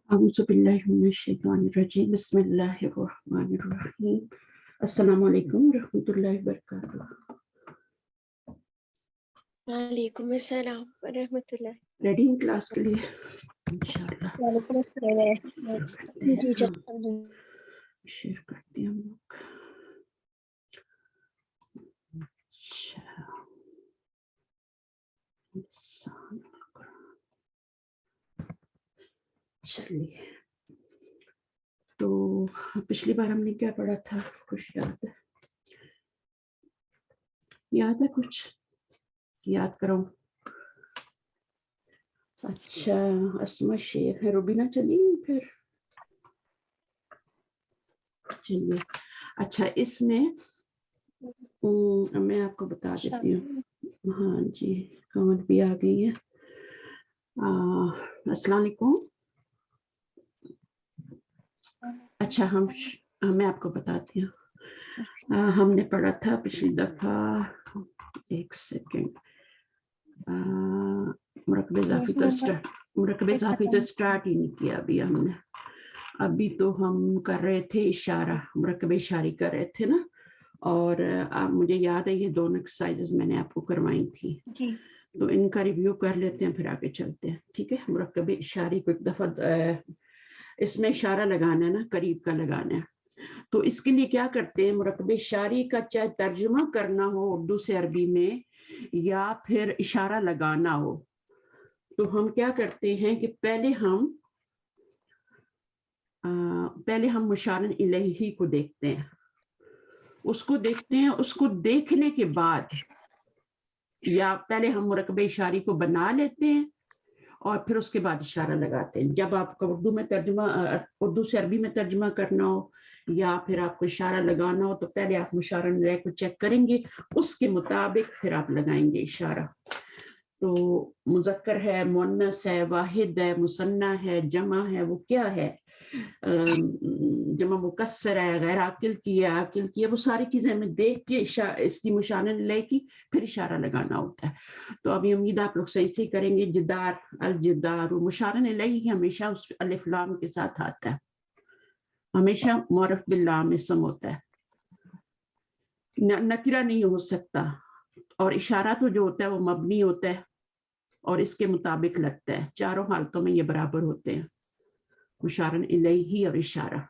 अऊज़ु बिल्लाहि मिनश्शैतानिर्रजीम बिस्मिल्लाहिर्रहमानिर्रहीम अस्सलामु अलैकुम रहमतुल्लाहि वबरकातुहू। वालेकुम अस्सलाम व रहमतुल्लाह। रेडी हैं क्लास के लिए इंशाअल्लाह। वालेकुम अस्सलाम। करते हैं जी हम शेयर करते हैं हम लोग। अच्छा चलिए, तो पिछली बार हमने क्या पढ़ा था, कुछ याद है कुछ याद करो। अच्छा, अस्मा शेख है, रुबीना चलिए फिर। चलिए, अच्छा इसमें मैं आपको बता देती हूँ। हाँ जी, कमर भी आ गई है। अस्सलाम वालेकुम। अच्छा, मैं आपको बताती हूँ। हमने पढ़ा था पिछली दफा, एक सेकेंड, मुरक्कब इज़ाफ़ी तो स्टार्ट ही नहीं किया अभी हमने। अभी तो हम कर रहे थे इशारा, मुरक्कब इशारी कर रहे थे ना। और मुझे याद है ये दोनों एक्सरसाइजेस मैंने आपको करवाई थी जी। तो इनका रिव्यू कर लेते हैं, फिर आगे चलते हैं। ठीक है, मुरक्कब इशारी को एक दफा इसमें इशारा लगाना है ना, करीब का लगाना है। तो इसके लिए क्या करते हैं, मुरक्कब इशारी का चाहे तर्जुमा करना हो उर्दू से अरबी में या फिर इशारा लगाना हो, तो हम क्या करते हैं कि पहले हम मुशारन इलैही को देखते हैं, उसको देखने के बाद या पहले हम मुरक्कब इशारी को बना लेते हैं और फिर उसके बाद इशारा लगाते हैं। जब आपको उर्दू से अरबी में तर्जुमा करना हो या फिर आपको इशारा लगाना हो, तो पहले आप मुशारन इलैही को चेक करेंगे, उसके मुताबिक फिर आप लगाएंगे इशारा। तो मुज़क्कर है, मुअन्नस है, वाहिद है, मुसन्ना है, जमा है, वो क्या है, जमा मुकस्सर है, गैर आकिल की है, आकिल की है, वो सारी चीजें हमें देख के इसकी मुशारन इलैही की फिर इशारा लगाना होता है। तो अभी उम्मीद आप लोग सही से करेंगे। जिदार, अल जिदार, मुशारन इलैही हमेशा उस अलिफ लाम के साथ आता है, हमेशा मुअर्रफ बिल लाम इसम होता है, नकिरा नहीं हो सकता। और इशारा तो जो होता है वो मबनी होता है और इसके मुताबिक लगता है। चारों हालतों में ये बराबर होते हैं, मुशारन इलैही और इशारा।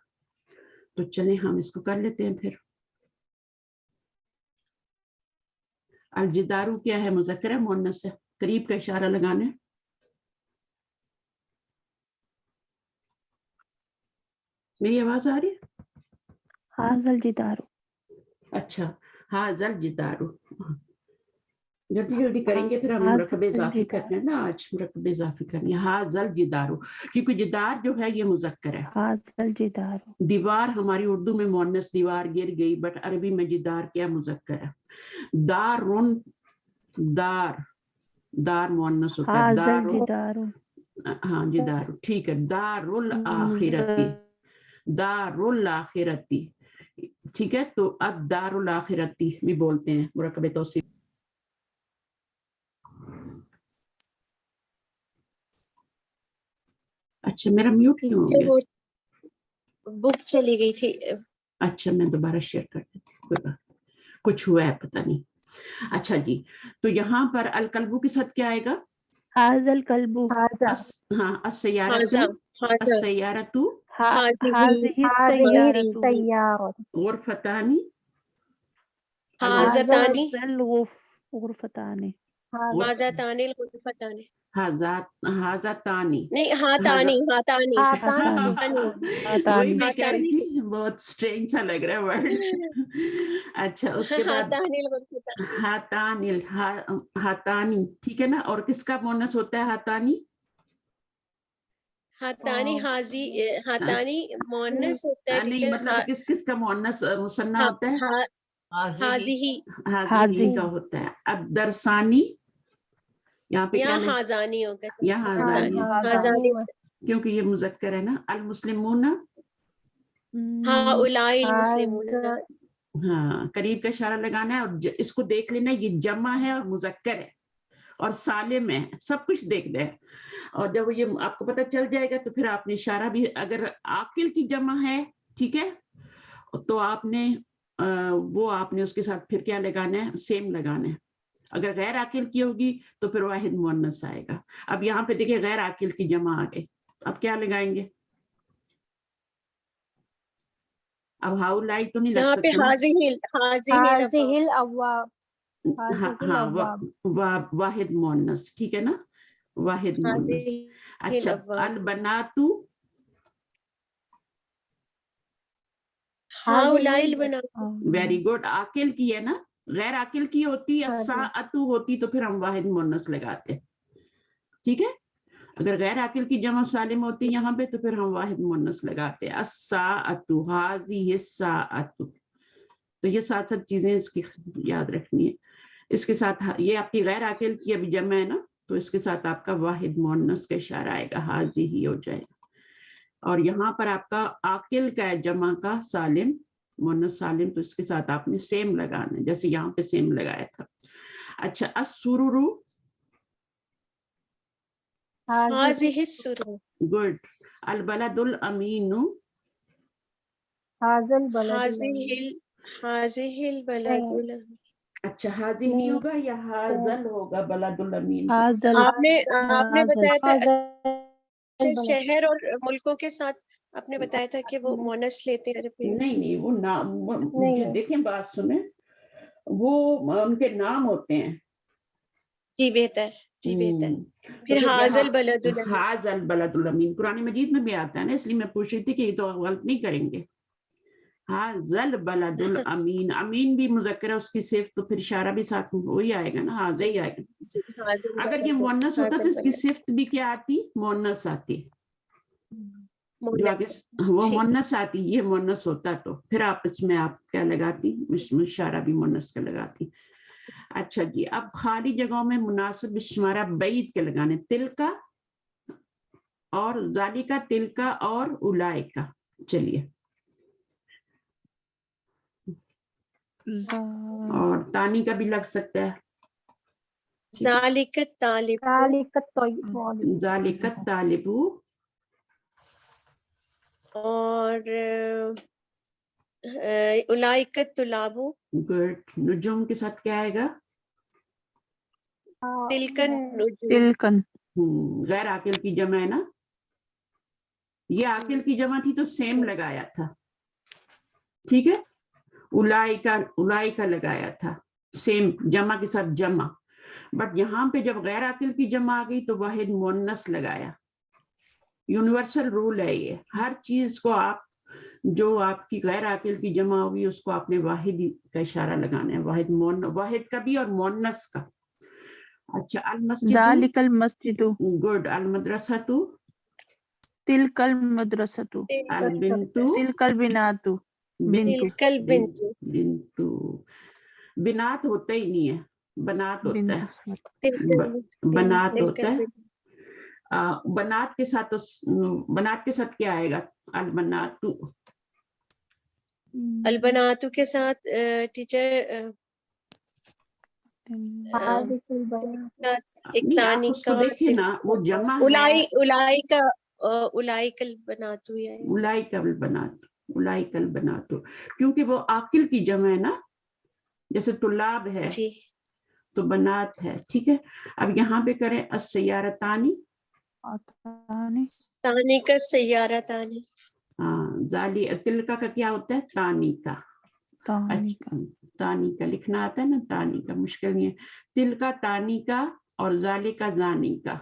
तो चलें हम इसको कर लेते हैं फिर। अलजिदारू क्या है, मुज़क्कर है, मुअन्नस है, करीब का इशारा लगाना है। मेरी आवाज आ रही है? हाज़ल जिदारू। अच्छा, हाज़ल जिदारू, जल्दी जल्दी करेंगे, फिर हम मुरक्कब इज़ाफ़ी करते हैं ना, आज मुरक्कब इज़ाफ़ी करनी है। हाज़ल जिदारू, क्योंकि जिदार जो है ये मुज़क्कर है। हाज़ल जिदारू। दीवार हमारी उर्दू में मुअन्नस दीवार गिर गई, बट अरबी में जिदार क्या मुज़क्कर है। दारुन, दार मुअन्नस होता है। हाज़ल जिदारू। हाँ जिदारू, ठीक है। दारुल आखिरती, दारुल आखिरती, ठीक है। तो अद-दारुल आखिरती भी बोलते हैं मुरक्कब तौसीफ। अच्छा, मेरा म्यूट क्यों हो गया? बुक चली गई थी। अच्छा, मैं दोबारा शेयर कर देती हूँ, कोई बात, कुछ हुआ है पता नहीं। अच्छा जी, तो यहाँ पर अल कल्बू के साथ क्या आएगा? हाज़ल कल्बू। हाँ, अस्सयारतु, अस्सयारतु, हाज़िही सय्यारतु। गुरफतानी, हाज़तानी, गुरफतानी, हाज़तानी, गुरफतानी, हाज़ातानी, नहीं हातानी, हातानी, वही मैं कह रही थी, बहुत स्ट्रेंज सा लग रहा है वर्ड। अच्छा, उसके बाद हातानिल, हातानी, ठीक है ना। और किसका मुअन्नस होता है हातानी? हातानी, हातानी मुअन्नस होता है नहीं, टीचर। मतलब किस किस का मुअन्नस मुसन्ना होता है? हाज़िही, हाज़िही का होता है। अब दरसानी, यहाँ पे क्या हाज़ानी होगा, यहाँ हाज़ानी, क्योंकि ये मुज़क्कर है ना। अल मुस्लिमूना, हाउलाई मुस्लिमून, हाँ, करीब का इशारा लगाना है। और इसको देख लेना, ये जमा है और मुज़क्कर है, اور سالم ہے, سب کچھ دیکھ دے. اور جب یہ آپ کو پتہ چل جائے گا تو پھر آپ نے اشارہ بھی, اگر عاقل کی جمع ہے ٹھیک ہے تو آپ نے وہ آپ نے اس کے ساتھ پھر کیا لگانا ہے, سیم لگانا ہے. اگر غیر عاقل کی ہوگی تو پھر واحد مؤنث آئے گا. اب یہاں پہ دیکھیں غیر عاقل کی جمع آ گئی, اب کیا لگائیں گے؟ اب ہاؤلائی تو نہیں لگ یہاں پہ سکتے نا. حاضی الابواب واحد مؤنث ٹھیک ہے نا, واحد مؤنث. اچھا البناتو, ویری گڈ. عاقل کی ہے نا, غیر عاقل کی ہوتی یا ساعتو ہوتی تو پھر ہم واحد مؤنث لگاتے, ٹھیک ہے. اگر غیر عاقل کی جمع سالم ہوتی یہاں پہ تو پھر ہم واحد مؤنث لگاتے. الساعتو, ہذہ الساعتو. تو یہ ساتھ ساتھ چیزیں اس کی یاد رکھنی ہے. اس کے ساتھ یہ آپ کی غیر عاقل کی ابھی جمع ہے نا, تو اس کے ساتھ آپ کا واحد مؤنث کا اشارہ آئے گا, حاضی ہی ہو جائے گا. اور یہاں پر آپ کا عاقل کا ہے جمع کا سالم, مؤنث سالم, تو اس کے ساتھ آپ نے سیم لگانا ہے جیسے یہاں پہ سیم لگایا تھا. اچھا السرور, حاضی السرور, گڈ. البلد الامین, حاضی البلد الامین. اچھا حاضی ہی ہوگا یا حاضل ہوگا بلد الامین؟ حاضل آپ نے بتایا تھا شہر اور ملکوں کے ساتھ آپ نے بتایا تھا کہ وہ مونس لیتے ہیں. نہیں وہ نام, دیکھیں بات سنیں, وہ ان کے نام ہوتے ہیں. جی بہتر, جی بہتر. پھر حاضل بلد الامین, حاضل بلد الامین قرآن مجید میں بھی آتا ہے نا, اس لیے میں پوچھ رہی تھی کہ یہ تو غلط نہیں کریں گے. حاضل بلد الامین, امین بھی مذکر ہے اس کی صفت, تو پھر اشارہ بھی ساتھ وہی آئے گا نا, حاضر ہی آئے گا. اگر یہ مؤنث ہوتا تو اس کی صفت بھی کیا آتی؟ مؤنث آتی. جو آگے وہ مؤنث آتی, یہ مؤنث ہوتا تو پھر آپ اس میں آپ کیا لگاتی؟ اشارہ بھی مؤنث کا لگاتی. اچھا جی, اب خالی جگہوں میں مناسب شمارہ بعید کے لگانے, تل کا اور ذالکا, تل کا اور اولائکا. چلیے, اور تانی کا بھی لگ سکتا ہے, ذالک الطالب, ذالک الطالب, اور اولئک الطلاب. گڈ. نجوم کے ساتھ کیا آئے گا؟ تلک النجوم. تلکن. غیر عاقل کی جمع ہے نا, یہ عاقل کی جمع تھی تو سیم لگایا تھا, ٹھیک ہے. اولائکا لگایا تھا سیم جمع کے ساتھ جمع. بٹ یہاں پہ جب غیر عاقل کی جمع آ گئی تو واحد مؤنث لگایا. یونیورسل رول ہے یہ, ہر چیز کو آپ جو آپ کی غیر عاقل کی جمع ہوگی اس کو آپ نے واحد کا اشارہ لگانا ہے, واحد کا بھی اور مؤنث کا. اچھا المسجد, ذالک المسجد, گڈ. المدرسۃ, تلک المدرسۃ, البنت, تلک البنات, تلک البنت, بنتو. بنات ہوتا ہی نہیں ہے, بنات ہوتا ہے, بنات ہوتا ہے. بنات کے ساتھ, بنات کے ساتھ کیا آئے گا؟ البنات. البناتو کے ساتھ ٹیچر ایک نہیں, آپ تانی اس کو کا, دیکھیں نا, وہ جمع ہے. اولائک البناتو, اولائک البنات, اولائک البنات, کیونکہ وہ عاقل کی جمع ہے نا, جیسے طلاب ہے جی, تو بنات ہے, ٹھیک ہے. اب یہاں پہ کریں السیارتانی, تانی کا سیارہ تانی. تلکا کا کیا ہوتا ہے؟ تانی کا. تانی کا لکھنا آتا ہے نا, تانی کا مشکل نہیں ہے. تلکا تانی کا اور ذالکا زانی کا.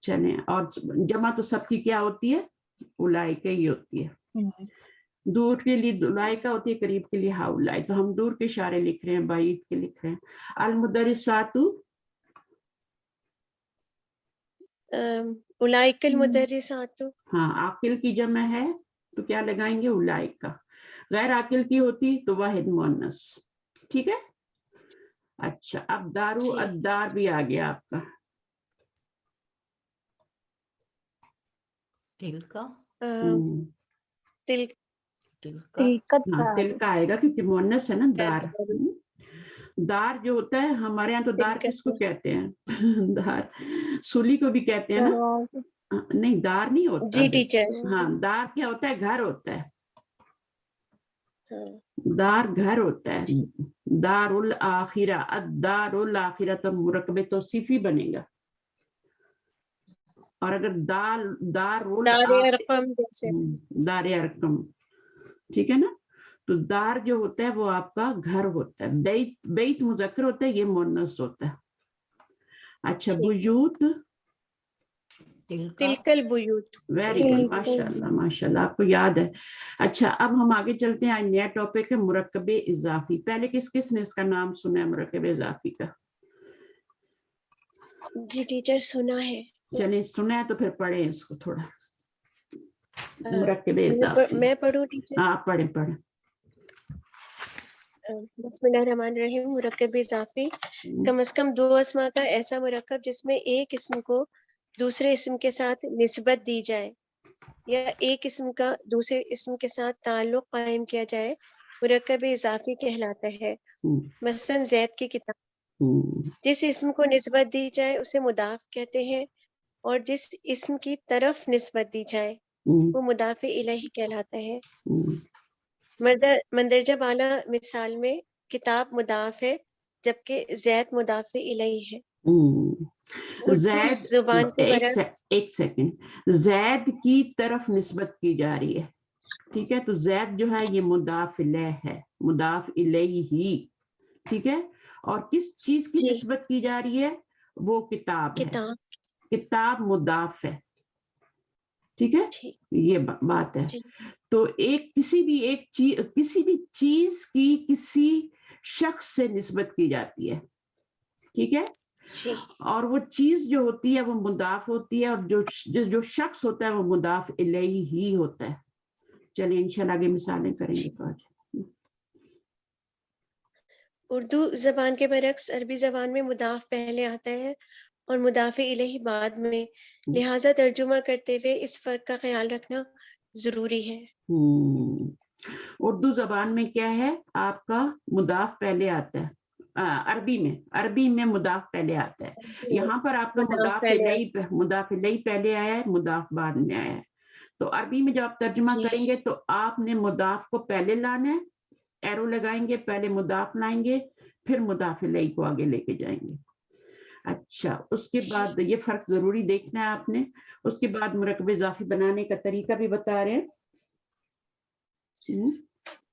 چلیں, اور جمع تو سب کی کیا ہوتی ہے؟ اولائکا ہی ہوتی ہے. دور کے لیے اولائکا ہوتی ہے, قریب کے لیے ہاؤلائی. تو ہم دور کے اشارے لکھ رہے ہیں, بعید کے لکھ رہے ہیں. المدرسات, اولئک المدرسات. ہاں عاقل کی جمع ہے تو کیا لگائیں گے؟ اولئک. غیر عاقل کی ہوتی تو واحد مؤنث, ٹھیک ہے. اچھا, اب دارو الدار بھی آ گیا آپ کا. تل کا آئے گا کیونکہ مؤنث ہے نا, دار. दार जो होता है हमारे यहाँ तो दार दिलकश। किसको कहते हैं दार सूली को भी कहते हैं ना, दरवाजा। नहीं दार नहीं होता। जी टीचर। हाँ दार क्या होता है, घर होता है, हाँ, दार घर होता है। दारुल आखिरा, दारुल आखिरा तो मुरकबे तौसीफी बनेगा। और अगर दारुल दार-ए-अरकम जैसे। दार अरकम, ठीक है ना। तो दार जो होता है वो आपका घर होता है, बैत मुजक्कर होता है, ये मुन्नस होता है। अच्छा ठीक है। बुयूत, तिलकल बुयूत। वेरी गुड, माशाल्लाह माशाल्लाह, आपको याद है। अच्छा अब हम आगे चलते हैं, आज नया टॉपिक है मुरक्कबे इजाफी। पहले किस किस ने इसका नाम सुना है मुरक्कबे इजाफी का? जी टीचर सुना है। चलिए सुना है तो फिर पढ़े इसको थोड़ा। मुरक्कबे इजाफी, मैं पढ़ूं टीचर? आप पढ़े पढ़े। बिस्मिल्लाहिर्रहमानिर्रहीम। मुरक्कब इजाफी कम से कम 2 अस्मा का ऐसा मुरक्कब जिसमें एक इसम को दूसरे इसम के साथ निस्बत दी जाए या एक इसम का दूसरे इसम के साथ ताल्लुक कायम किया जाए, मुरक्कब इजाफी कहलाता है। मसलन ज़ैद की किताब। जिस इसम को निस्बत दी जाए उसे मुदाफ कहते हैं और जिस इसम की तरफ निस्बत दी जाए वो मुदाफ़े इलैही कहलाता है। मंदरजा बाला मिसाल में किताब मुदाफ है जबकि ज़ैद मुदाफ़े इलैही है। ज़ैद, जुबान के एक सेकंड, ज़ैद की तरफ निस्बत की जा रही है, ठीक है। तो ज़ैद जो है ये मुदाफ इलैह है, मुदाफ इलैही, ठीक है। और किस चीज की निस्बत की जा रही है, वो किताब है, किताब मुदाफ है, ठीक है। ये बात है। तो किसी भी चीज की किसी शख्स से निस्बत की जाती है, ठीक है। और वो चीज जो होती है वो मुदाफ होती है और जो शख्स होता है वो मुदाफ इलैही ही होता है। चलिए इंशाल्लाह आगे मिसालें करेंगे तो आज। उर्दू जबान के बरक्स अरबी जबान में मुदाफ पहले आता है और मुदाफ़े इलैही बाद में, लिहाजा तर्जुमा करते हुए इस फर्क का ख्याल रखना जरूरी है। उर्दू जबान में क्या है, आपका मुदाफ पहले आता है, अरबी में मुदाफ पहले आता है। यहाँ पर आपका मुदाफ इलैही पहले आया है, मुदाफ बाद में आया है। तो अरबी में जब आप तर्जुमा करेंगे तो आपने मुदाफ को पहले लाना है, एरो लगाएंगे, पहले मुदाफ लाएंगे, फिर मुदाफ इलैही को आगे लेके जाएंगे। अच्छा उसके बाद ये फर्क जरूरी देखना है आपने। उसके बाद मुरक्कब इजाफी बनाने का तरीका भी बता रहे हैं।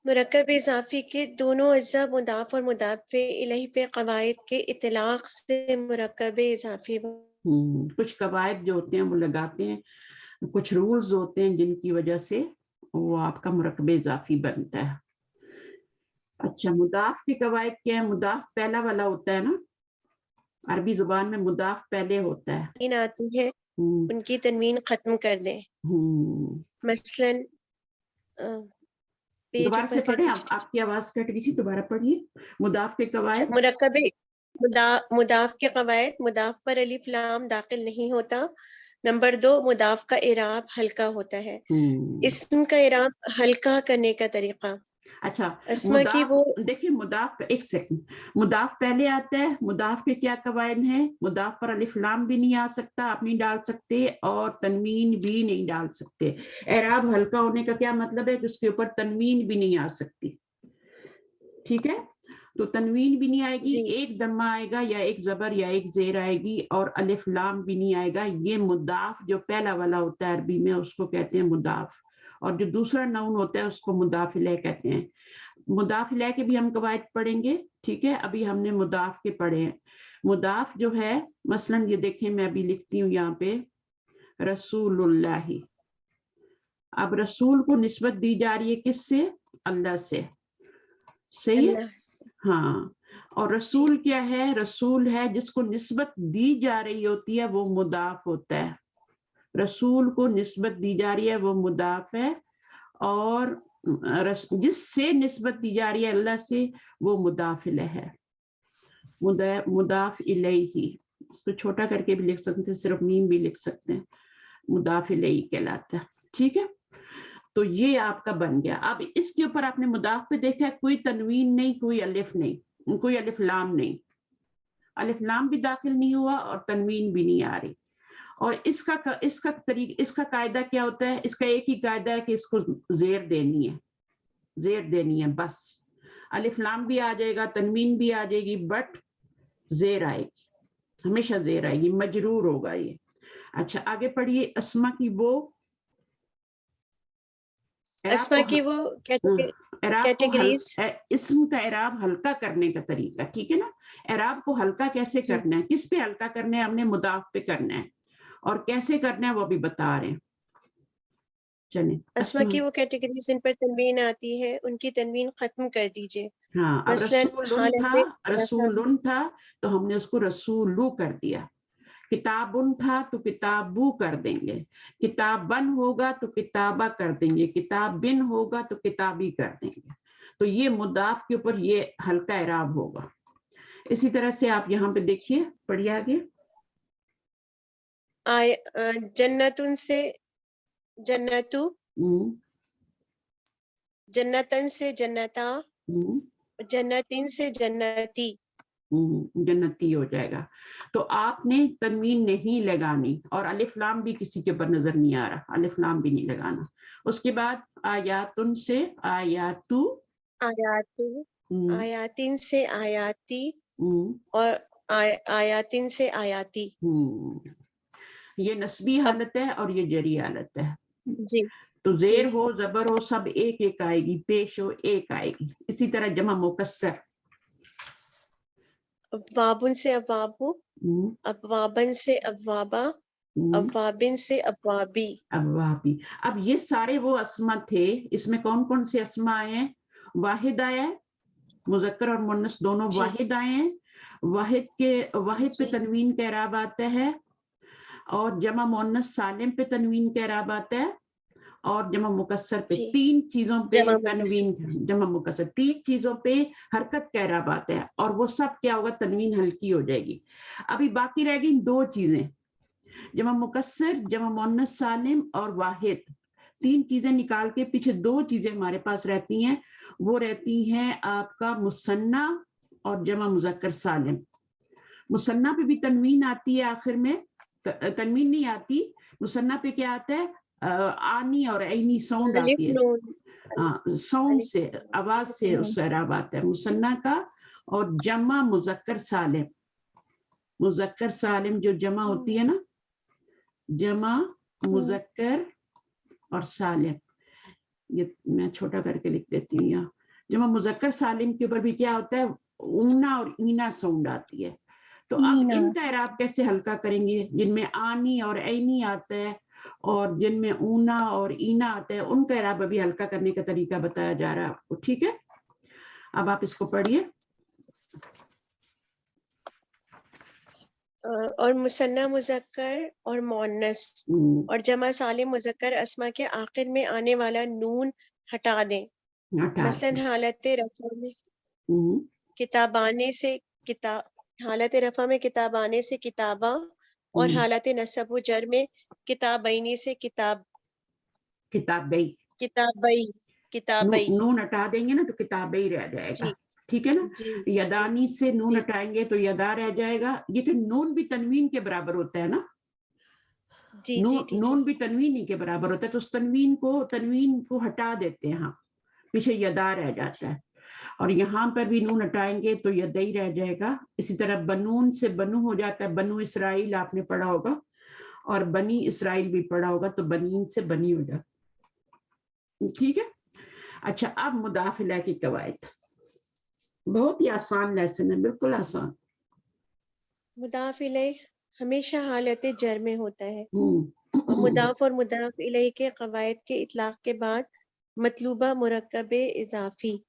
मुरक्कब इजाफी के दोनों अज्जा मुदाफ और मुदाफ़े इलैही पे कवायद के इतलाक से मुरक्कब इजाफी कुछ कवायद जो होते हैं वो लगाते हैं, कुछ रूल्स होते हैं जिनकी वजह से वो आपका मुरक्कब इजाफी बनता है। अच्छा मुदाफ की कवायद क्या है, मुदाफ पहला वाला होता है ना, अरबी जुबान में मुदाफ पहले होता है, आती है उनकी तनवीन खत्म कर दें। मसलन दोबारा से पढ़ें, आपकी आवाज कट गई थी, दोबारा पढ़िए। मुदाफ के कवायद, मुदाफ के कवायद, मुदाफ पर अलिफ लाम दाखिल नहीं होता। नंबर 2, मुदाफ का इराब हल्का होता है। इस्म का इराब हल्का करने का तरीका। अच्छा मुदाफ, देखिए मुदाफ, एक सेकंड, मुदाफ पहले आता है, मुदाफ के क्या कवायद हैं, मुदाफ पर अलिफ लाम भी नहीं आ सकता, आप नहीं डाल सकते, और तनवीन भी नहीं डाल सकते। एराब हल्का होने का क्या मतलब है कि उसके ऊपर तनवीन भी नहीं आ सकती, ठीक है। तो तनवीन भी नहीं आएगी, एक दम्मा आएगा या एक जबर या एक जेर आएगी, और अलिफ लाम भी नहीं आएगा। ये मुदाफ जो पहला वाला होता है अरबी में उसको कहते हैं मुदाफ, और जो दूसरा नाउन होता है उसको मुदाफ इलैह कहते हैं। मुदाफ इलैह के भी हम कवायद पढ़ेंगे, ठीक है। अभी हमने मुदाफ के पढ़े हैं। मुदाफ जो है, मसलन ये देखें, मैं अभी लिखती हूँ यहाँ पे रसूलुल्लाही। अब रसूल को निस्बत दी जा रही है किससे, अल्लाह से, सही है। हाँ, और रसूल क्या है, रसूल है जिसको निस्बत दी जा रही होती है वो मुदाफ होता है। रसूल को निस्बत दी जा रही है वो मुदाफ है, और जिससे निस्बत दी जा रही है अल्लाह से वो मुदाफ इलैह है, मुदाफ इलैही। इसको छोटा करके भी लिख सकते हैं, सिर्फ मीम भी लिख सकते हैं, मुदाफ इलैही कहलाता है, ठीक है। तो ये आपका बन गया। अब इसके ऊपर आपने मुदाफ पे देखा है, कोई तनवीन नहीं, कोई अलिफ नहीं, कोई अलिफ लाम नहीं, अलिफ लाम भी दाखिल नहीं हुआ और तनवीन भी नहीं आ रही। और इसका कायदा क्या होता है? इसका एक ही कायदा है कि इसको जेर देनी है, जेर देनी है बस। अलिफ लाम भी आ जाएगा, तनवीन भी आ जाएगी, बट जेर आएगी, हमेशा जेर आएगी, मजरूर होगा ये। अच्छा आगे पढ़िए। अस्मा की वो अस्मा की वो कैटेगरीज, इस्म का एराब हल्का करने का तरीका, ठीक है ना? एराब को हल्का कैसे करना है, किस पे हल्का करना है? हमने मुदाफ पे करना है, और कैसे करना है वो भी बता रहे हैं। चलिए अस्मा की वो कैटेगरीज जिन पर तनवीन आती है उनकी तनवीन खत्म कर दीजिए। हाँ, अब रसूलुन था तो हमने उसको रसूलू कर दिया। किताबुन था तो किताबू कर देंगे, किताबन होगा तो किताबा कर देंगे, किताबिन होगा तो किताबी कर देंगे। तो ये मुदाफ के ऊपर ये हल्का एराब होगा। इसी तरह से आप यहाँ पे देखिए, पढ़िए आगे। जन्नतुन से जन्नतु, जन्नतन से जन्नता, जन्नतिन से जन्नती, जन्नती हो जाएगा। तो आपने तनवीन नहीं लगानी, और अलिफ लाम भी किसी के ऊपर नजर नहीं आ रहा, अलिफ लाम भी नहीं लगाना। उसके बाद आयातुन से आयातु, आयातु, आयातिन से आयाती, और आयातिन से आयाती। ये नस्बी हालत है और ये जरी हालत है जी। तो जेर हो जबर हो सब एक एक आएगी, पेश हो एक आएगी। इसी तरह जमा मुकस्सर, अब्वाबुन से अब्वाबु, अब्वाबन से अब्वाबा, अब्वाबिन से अब्वाबी, अब्वाबी। अब ये सारे वो अस्मा थे, इसमें कौन कौन से अस्मा आए हैं? वाहिद आया है, मुजक्कर और मुन्नस दोनों वाहिद आए हैं। वाहिद पे तनवीन का एराब आता है, और जमा मुन्नस सालिम पे तनवीन का एराब आता है, और जमा मुकस्सर पे। तीन चीजों पे तनवीन, जमा मुकस्सर, तीन चीजों पे हरकत का एराब आता है, और वो सब क्या होगा? तनवीन हल्की हो जाएगी। अभी बाकी रह गई दो चीजें, जमा मुकस्सर, जमा मुन्नस सालिम और वाहिद। तीन चीजें निकाल के पीछे दो चीजें हमारे पास रहती हैं, वो रहती हैं आपका मुसन्ना और जमा मुजक्कर सालिम। मुसन्ना पे भी तनवीन आती है, आखिर में तनवीन नहीं आती। मुसन्ना पे क्या आता है? आनी और ऐनी साउंड आती है, साउंड से, आवाज से उसका एराब आता है मुसन्ना का। और जमा मुजक्कर सालिम, मुजक्कर सालिम जो जमा होती है ना, जमा मुजक्कर और सालिम, ये मैं छोटा करके लिख देती हूँ यहाँ। जमा मुजक्कर सालिम के ऊपर भी क्या होता है? ऊना और ईना साउंड आती है। तो अब इनका एराब कैसे हल्का करेंगे? जिनमें आनी और ऐनी आता है और जिनमें ऊना और ईना आता है, उनका एराब अभी हल्का करने का तरीका बताया जा रहा है आपको, ठीक है? अब आप इसको पढ़िए। और मुसन्ना मुजक्कर और मुअन्नस और जमा सालिम मुजक्कर अस्मा के आखिर में आने वाला नून हटा दें। मसलन हालत रफा में किताबाने से किताब, हालत रफा में किताबाने से किताबा, और हालत नसब व जर में किताबैनी से किताब, किताबई, किताबई, किताबई। नून हटा देंगे ना तो किताबई रह जाएगा, ठीक है ना? यदानी से नून हटाएंगे तो यदा रह जाएगा। ये तो नून भी तनवीन के बराबर होता है ना, नून भी तनवीन के बराबर होता है। तो उस तनवीन को हटा देते हैं, हाँ, पीछे यदा रह जाता है। और यहाँ पर भी नून हटाएंगे तो यदई रह जाएगा। इसी तरह बनून से बनू हो जाता है, बनू इसराइल आपने पढ़ा होगा, और बनी इसराइल भी पढ़ा होगा, तो बनीन से बनी हो जाता, ठीक है? अच्छा, अब मुदाफिला की कवायद, बहुत ही आसान लेसन है, बिल्कुल आसान। मुदाफिला हमेशा हालत जर में होता है। मुदाफ और मुदाफ इलैहि के कवायद के इतलाक के बाद मतलूबा मुरक्कब इजाफी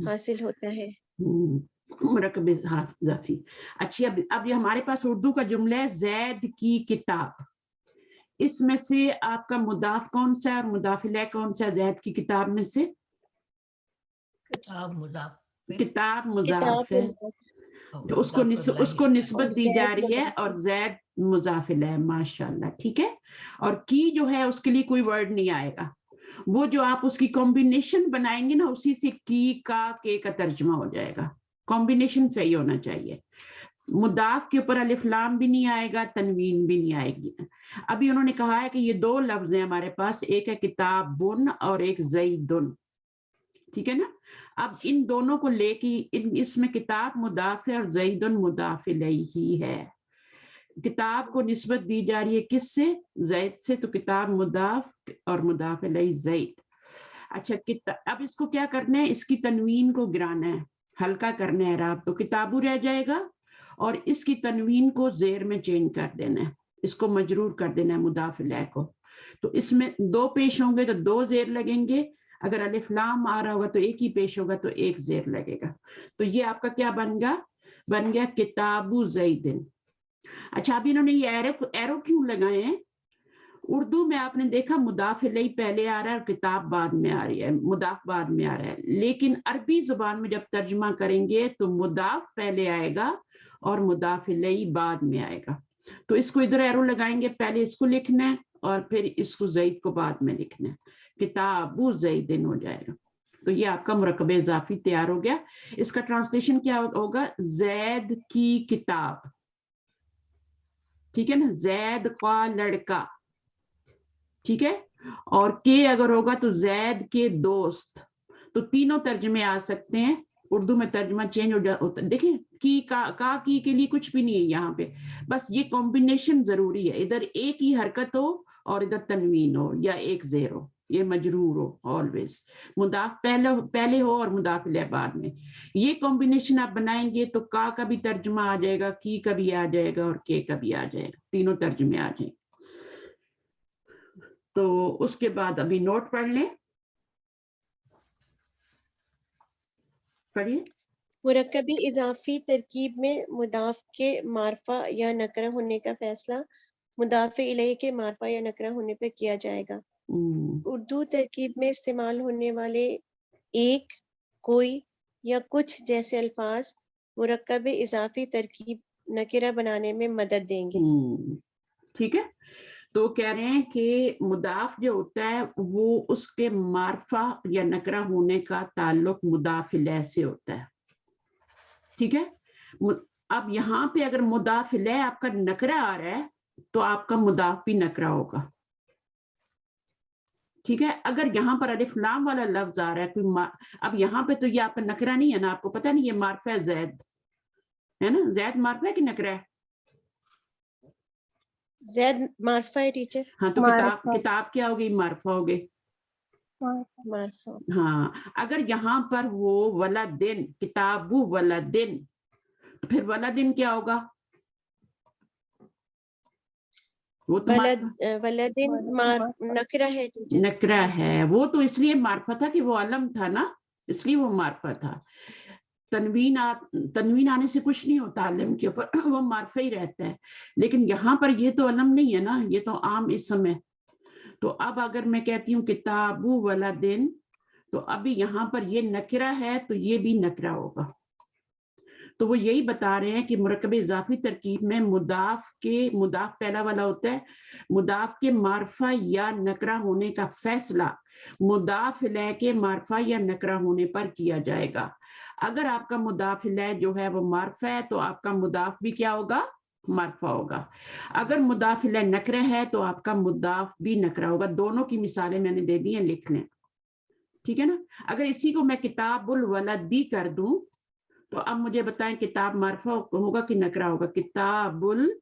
हासिल होता है। मुरक्कब इजाफी। अच्छी, अब ये हमारे पास उर्दू का जुमला है, जैद की किताब। इसमें से आपका मुदाफ कौन सा है और मुदाफिला कौन सा है? जैद की किताब में से किताब मुजाफ है, तो उसको निस्बत दी जा रही है, और जैद मुजाफिल है, माशाल्लाह, ठीक है? और की जो है उसके लिए कोई वर्ड नहीं आएगा, वो जो आप उसकी कॉम्बिनेशन बनाएंगे ना, उसी से की का के का तर्जुमा हो जाएगा। कॉम्बिनेशन सही होना चाहिए। मुदाफ के ऊपर अलिफ लाम भी नहीं आएगा, तनवीन भी नहीं आएगी। अभी उन्होंने कहा है कि ये दो लफ्ज हैं हमारे पास, एक है किताबुन और एक ज़ैदुन, ठीक है ना। अब इन दोनों को लेके इसमें किताब मुदाफ है और ज़ैदुन मुदाफ इलैही है। किताब को निस्बत दी जा रही है किससे? ज़ैद से, तो किताब मुदाफ और मुदाफ इलैही ज़ैद। अच्छा, अब इसको क्या करना है, इसकी तनवीन को गिराना है, हल्का करना है राब, तो किताबू रह जाएगा और इसकी तनवीन को ज़ेर में चेंज कर देना है, इसको मजरूर कर देना है मुदाफ इलैह को। तो इसमें दो पेश होंगे तो दो ज़ेर लगेंगे, अगर अलिफ लाम आ रहा होगा तो एक ही पेश होगा तो एक ज़ेर लगेगा। तो ये आपका क्या बन गया किताबु ज़ैदिन। अच्छा, अभी इन्होंने ये एरो क्यों लगाए हैं? उर्दू में आपने देखा मुदाफ इलैही पहले आ रहा है और किताब बाद में आ रही है, मुदाफ बाद में आ रहा है, लेकिन अरबी जुबान में जब तर्जुमा करेंगे तो मुदाफ पहले आएगा और मुदाफ इलैही बाद में आएगा। तो इसको इधर एरो लगाएंगे, पहले इसको लिखना है और फिर इसको ज़ैद को बाद में लिखना है, किताबु ज़ैदिन हो जाएगा। तो ये आपका मुरक्कब इज़ाफ़ी तैयार हो गया। इसका ट्रांसलेशन क्या होगा? ज़ैद की किताब, ठीक है ना, ज़ैद का लड़का, ठीक है। और के अगर होगा तो ज़ैद के दोस्त। तो तीनों तर्जमे आ सकते हैं, उर्दू में तर्जमा चेंज होता है। देखिए की की के लिए कुछ भी नहीं है यहाँ पे, बस ये कॉम्बिनेशन जरूरी है, इधर एक ही हरकत हो और इधर तनवीन हो या एक ज़ेर हो, ये मजरूर हो, ऑलवेज मुदाफ पहले हो और मुदाफ इलैह बाद में। ये कॉम्बिनेशन आप बनाएंगे तो का भी तर्जुमा आ जाएगा, की का भी आ जाएगा और के का भी आ जाएगा, तीनों तर्जुमे आ जाएंगे। तो उसके बाद अभी नोट पढ़ लें, पढ़िए। मुरक्कबी इजाफी तरकीब में मुदाफ के मारफा या नकरा होने का फैसला मुदाफ इलैहि के मारफा या नकरा होने पर किया जाएगा। उर्दू तरकीब में इस्तेमाल होने वाले एक, कोई या कुछ जैसे अल्फाज मुरक्कबी इजाफी तरकीब नकिरा बनाने में मदद देंगे। ठीक है। तो कह रहे हैं कि मुदाफ जो होता है वो उसके मारफा या नकरा होने का ताल्लुक मुदाफ इलैह से होता है, ठीक है। अब यहाँ पे अगर मुदाफ इलैह आपका नकरा आ रहा है तो आपका मुदाफ भी नकरा होगा, ठीक है। अगर यहाँ पर अलिफ लाम वाला लफ्ज आ रहा है कोई अब यहाँ पे तो ये आपका नकरा नहीं है ना, आपको पता नहीं, ये मारफा है, ज़ैद है ना, ज़ैद मारफा है कि नकरा है? ज़ैद मारफा है टीचर। हाँ, तो किताब क्या होगी? मारफा हो गई, मारफा। हाँ। अगर यहाँ पर वो वलदिन, किताबु वलदिन, तो फिर वलदिन क्या होगा? वो तो वलदिन नकरा है टीचर। नकरा है, वो तो इसलिए मारफा था कि वो अलम था ना, इसलिए वो मारफा था। तनवीन आने से कुछ नहीं होता अलम के ऊपर, वो मारफा ही रहता है। लेकिन यहाँ पर ये तो अलम नहीं है ना, ये तो आम इसम है। तो अब अगर मैं कहती हूँ किताबु वलदिन, तो अभी यहाँ पर ये नकरा है तो ये भी नकरा होगा। तो वो यही बता रहे हैं कि मुरक्कब इजाफी तरकीब में मुदाफ पहला वाला होता है, मुदाफ के मारफा या नकरा होने का फैसला मुदाफ इलैह के मारफा या नकरा होने पर किया जाएगा। अगर आपका मुदाफ इलैह जो है वो मारफा है तो आपका मुदाफ भी क्या होगा? मारफा होगा। अगर मुदाफ इलैह नकरा है तो आपका मुदाफ भी नकरा होगा। दोनों की मिसालें मैंने दे दी हैं, लिख लें, ठीक है ना। अगर इसी को मैं किताबुल वलदी कर दूं तो अब मुझे बताएं किताब मारफा होगा कि नकरा होगा? किताबुल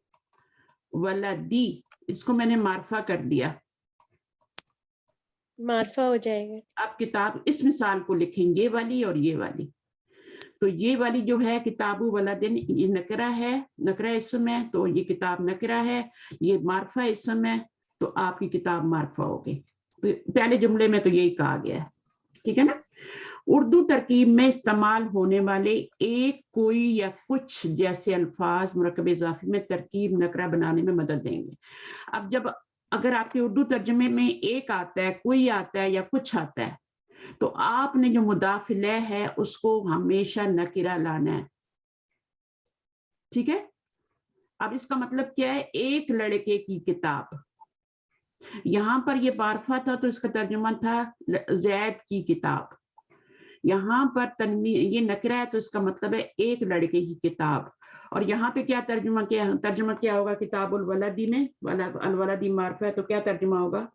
वलदी, इसको मैंने मारफा कर दिया, मारफा हो जाएगा। अब किताब, इस मिसाल को लिखेंगे ये वाली और ये वाली। तो ये वाली जो है किताबु वलदिन, ये नकरा है, नकरा इसम है, तो ये किताब नकरा है, ये मारफा इसम है, तो आपकी किताब मारफा होगी। तो पहले जुमले में तो यही कहा गया है, ठीक है ना। उर्दू तरकीब में इस्तेमाल होने वाले एक, कोई या कुछ जैसे अल्फाज मुरक्कब इजाफी में तरकीब नकरा बनाने में मदद देंगे। अब अगर आपके उर्दू तर्जमे में एक आता है, कोई आता है या कुछ आता है, तो आपने जो मुदाफ इलैह है उसको हमेशा नकिरा लाना है, ठीक है। अब इसका मतलब क्या है? एक लड़के की किताब, यहां पर ये मारफा था तो इसका तर्जुमा था ज़ैद की किताब। यहाँ पर तन्वीन ये नकरा है तो इसका मतलब है एक लड़के की किताब। और यहाँ पे क्या तर्जुमा क्या होगा किताबुल वलदी में, अल वलदी मार्फा है तो क्या तर्जुमा होगा?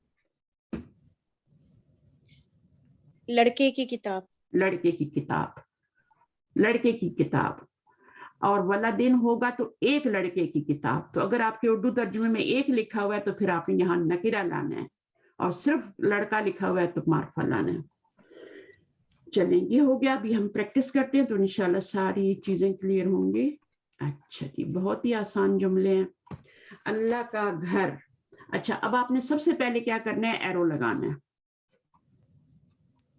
लड़के की किताब। लड़के की किताब, लड़के की किताब। और वलदिन होगा तो एक लड़के की किताब। तो अगर आपके उर्दू तर्जुमे में एक लिखा हुआ है तो फिर आपने यहाँ नकीरा लाना है, और सिर्फ लड़का लिखा हुआ है तो मार्फा लाना है। चलें, ये हो गया। अभी हम प्रैक्टिस करते हैं तो इंशाल्लाह सारी चीजें क्लियर होंगी। अच्छा जी, बहुत ही आसान जुमले हैं। अल्लाह का घर। अच्छा, अब आपने सबसे पहले क्या करना है? एरो लगाना है,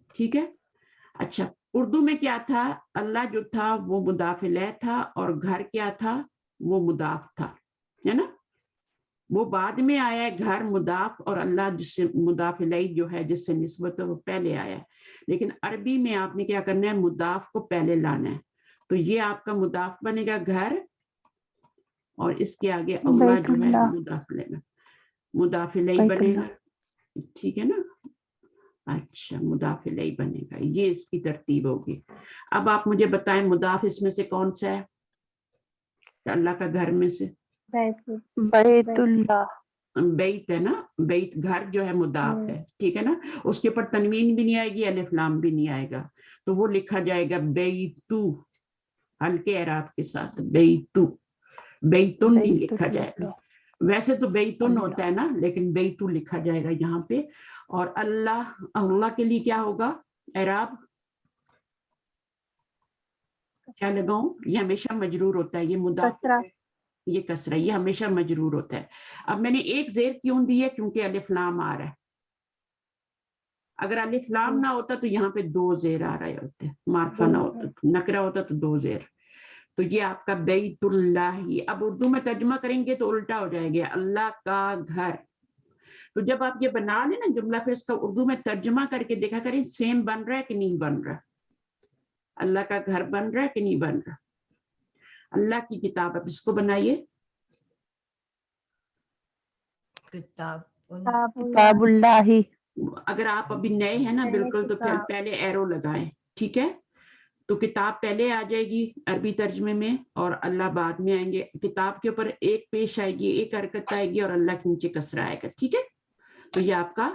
ठीक है। अच्छा, उर्दू में क्या था? अल्लाह जो था वो मुदाफ इलैह था, और घर क्या था? वो मुदाफ था, है ना। वो बाद में आया है घर मुदाफ, और अल्लाह जिससे मुदाफ इलैह जो है जिससे निस्बत है वो पहले आया है। लेकिन अरबी में आपने क्या करना है? मुदाफ को पहले लाना है। तो ये आपका मुदाफ बनेगा घर, और इसके आगे अल्लाह जो है मुदाफ इलैह बनेगा, ठीक है ना। अच्छा, मुदाफ इलैह बनेगा, ये इसकी तरतीब होगी। अब आप मुझे बताएं मुदाफ इसमें से कौन सा है अल्लाह का घर में से? बैतुल्लाह। बैत है ना, बैत घर जो है मुदाफ है, ठीक है ना। उसके ऊपर तनवीन भी नहीं आएगी, अलिफ लाम भी नहीं आएगा, तो वो लिखा जाएगा बैतू, हल्के एराब के साथ। बैतू, बैतुन नहीं लिखा जाएगा। वैसे तो बैतुन होता है ना, लेकिन बैतू लिखा जाएगा यहाँ पे। और अल्लाह, अल्लाह के लिए क्या होगा एराब? क्या लगाऊं? ये हमेशा मजरूर होता है, ये मुदाफ, ये कसरा, ये हमेशा मजरूर होता है। अब मैंने एक जेर क्यों दी है? क्योंकि अलिफ लाम आ रहा है। अगर अलिफ लाम ना होता तो यहाँ पे दो जेर आ रहे होते, मार्फा ना होता, नकरा होता तो दो जेर। तो ये आपका बैतुल्लाही। अब उर्दू में तर्जुमा करेंगे तो उल्टा हो जाएगा, अल्लाह का घर। तो जब आप ये बना लेना जुमला, फिर इसका उर्दू में तर्जुमा करके देखा करें सेम बन रहा है कि नहीं बन रहा। अल्लाह का घर बन रहा है कि नहीं बन रहा। अल्लाह की किताब, अब इसको बनाइए किताबुल्लाही। अगर आप अभी नए हैं ना बिल्कुल, तो फिर पहले एरो लगाएं, ठीक है। तो किताब पहले आ जाएगी अरबी तर्जमे में, और अल्लाह बाद में आएंगे। किताब के ऊपर एक पेश आएगी, एक हरकत आएगी, और अल्लाह के नीचे कसरा आएगा, ठीक है। तो ये आपका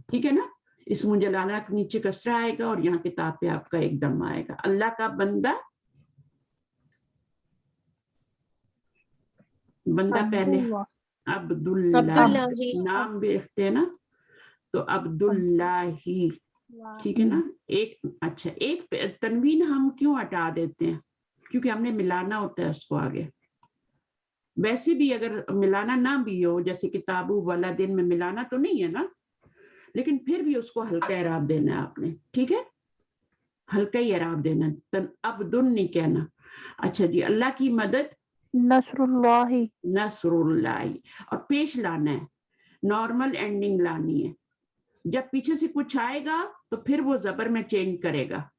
ठीक है ना। इस मुजलाला के नीचे कसरा आएगा, और यहाँ किताब पे आपका एक दम आएगा। अल्लाह का बंदा, बंदा पहले अब्दुल्लाह, नाम भी रखते हैं ना, तो अब्दुल्लाही, ठीक है ना। एक अच्छा, एक तनवीन हम क्यों हटा देते हैं? क्योंकि हमने मिलाना होता है उसको आगे। वैसे भी अगर मिलाना ना भी हो, जैसे किताबु वाला दिन में मिलाना तो नहीं है ना, लेकिन फिर भी उसको हल्का एराब देना है आपने, ठीक है, हल्का ही एराब देना, तन अब्दुल नहीं कहना। अच्छा जी, अल्लाह की मदद, नसरुल्लाही। नसरुल्लाही, और पेश लाना है, नॉर्मल एंडिंग लानी है। जब पीछे से कुछ आएगा तो फिर वो जबर में चेंज करेगा,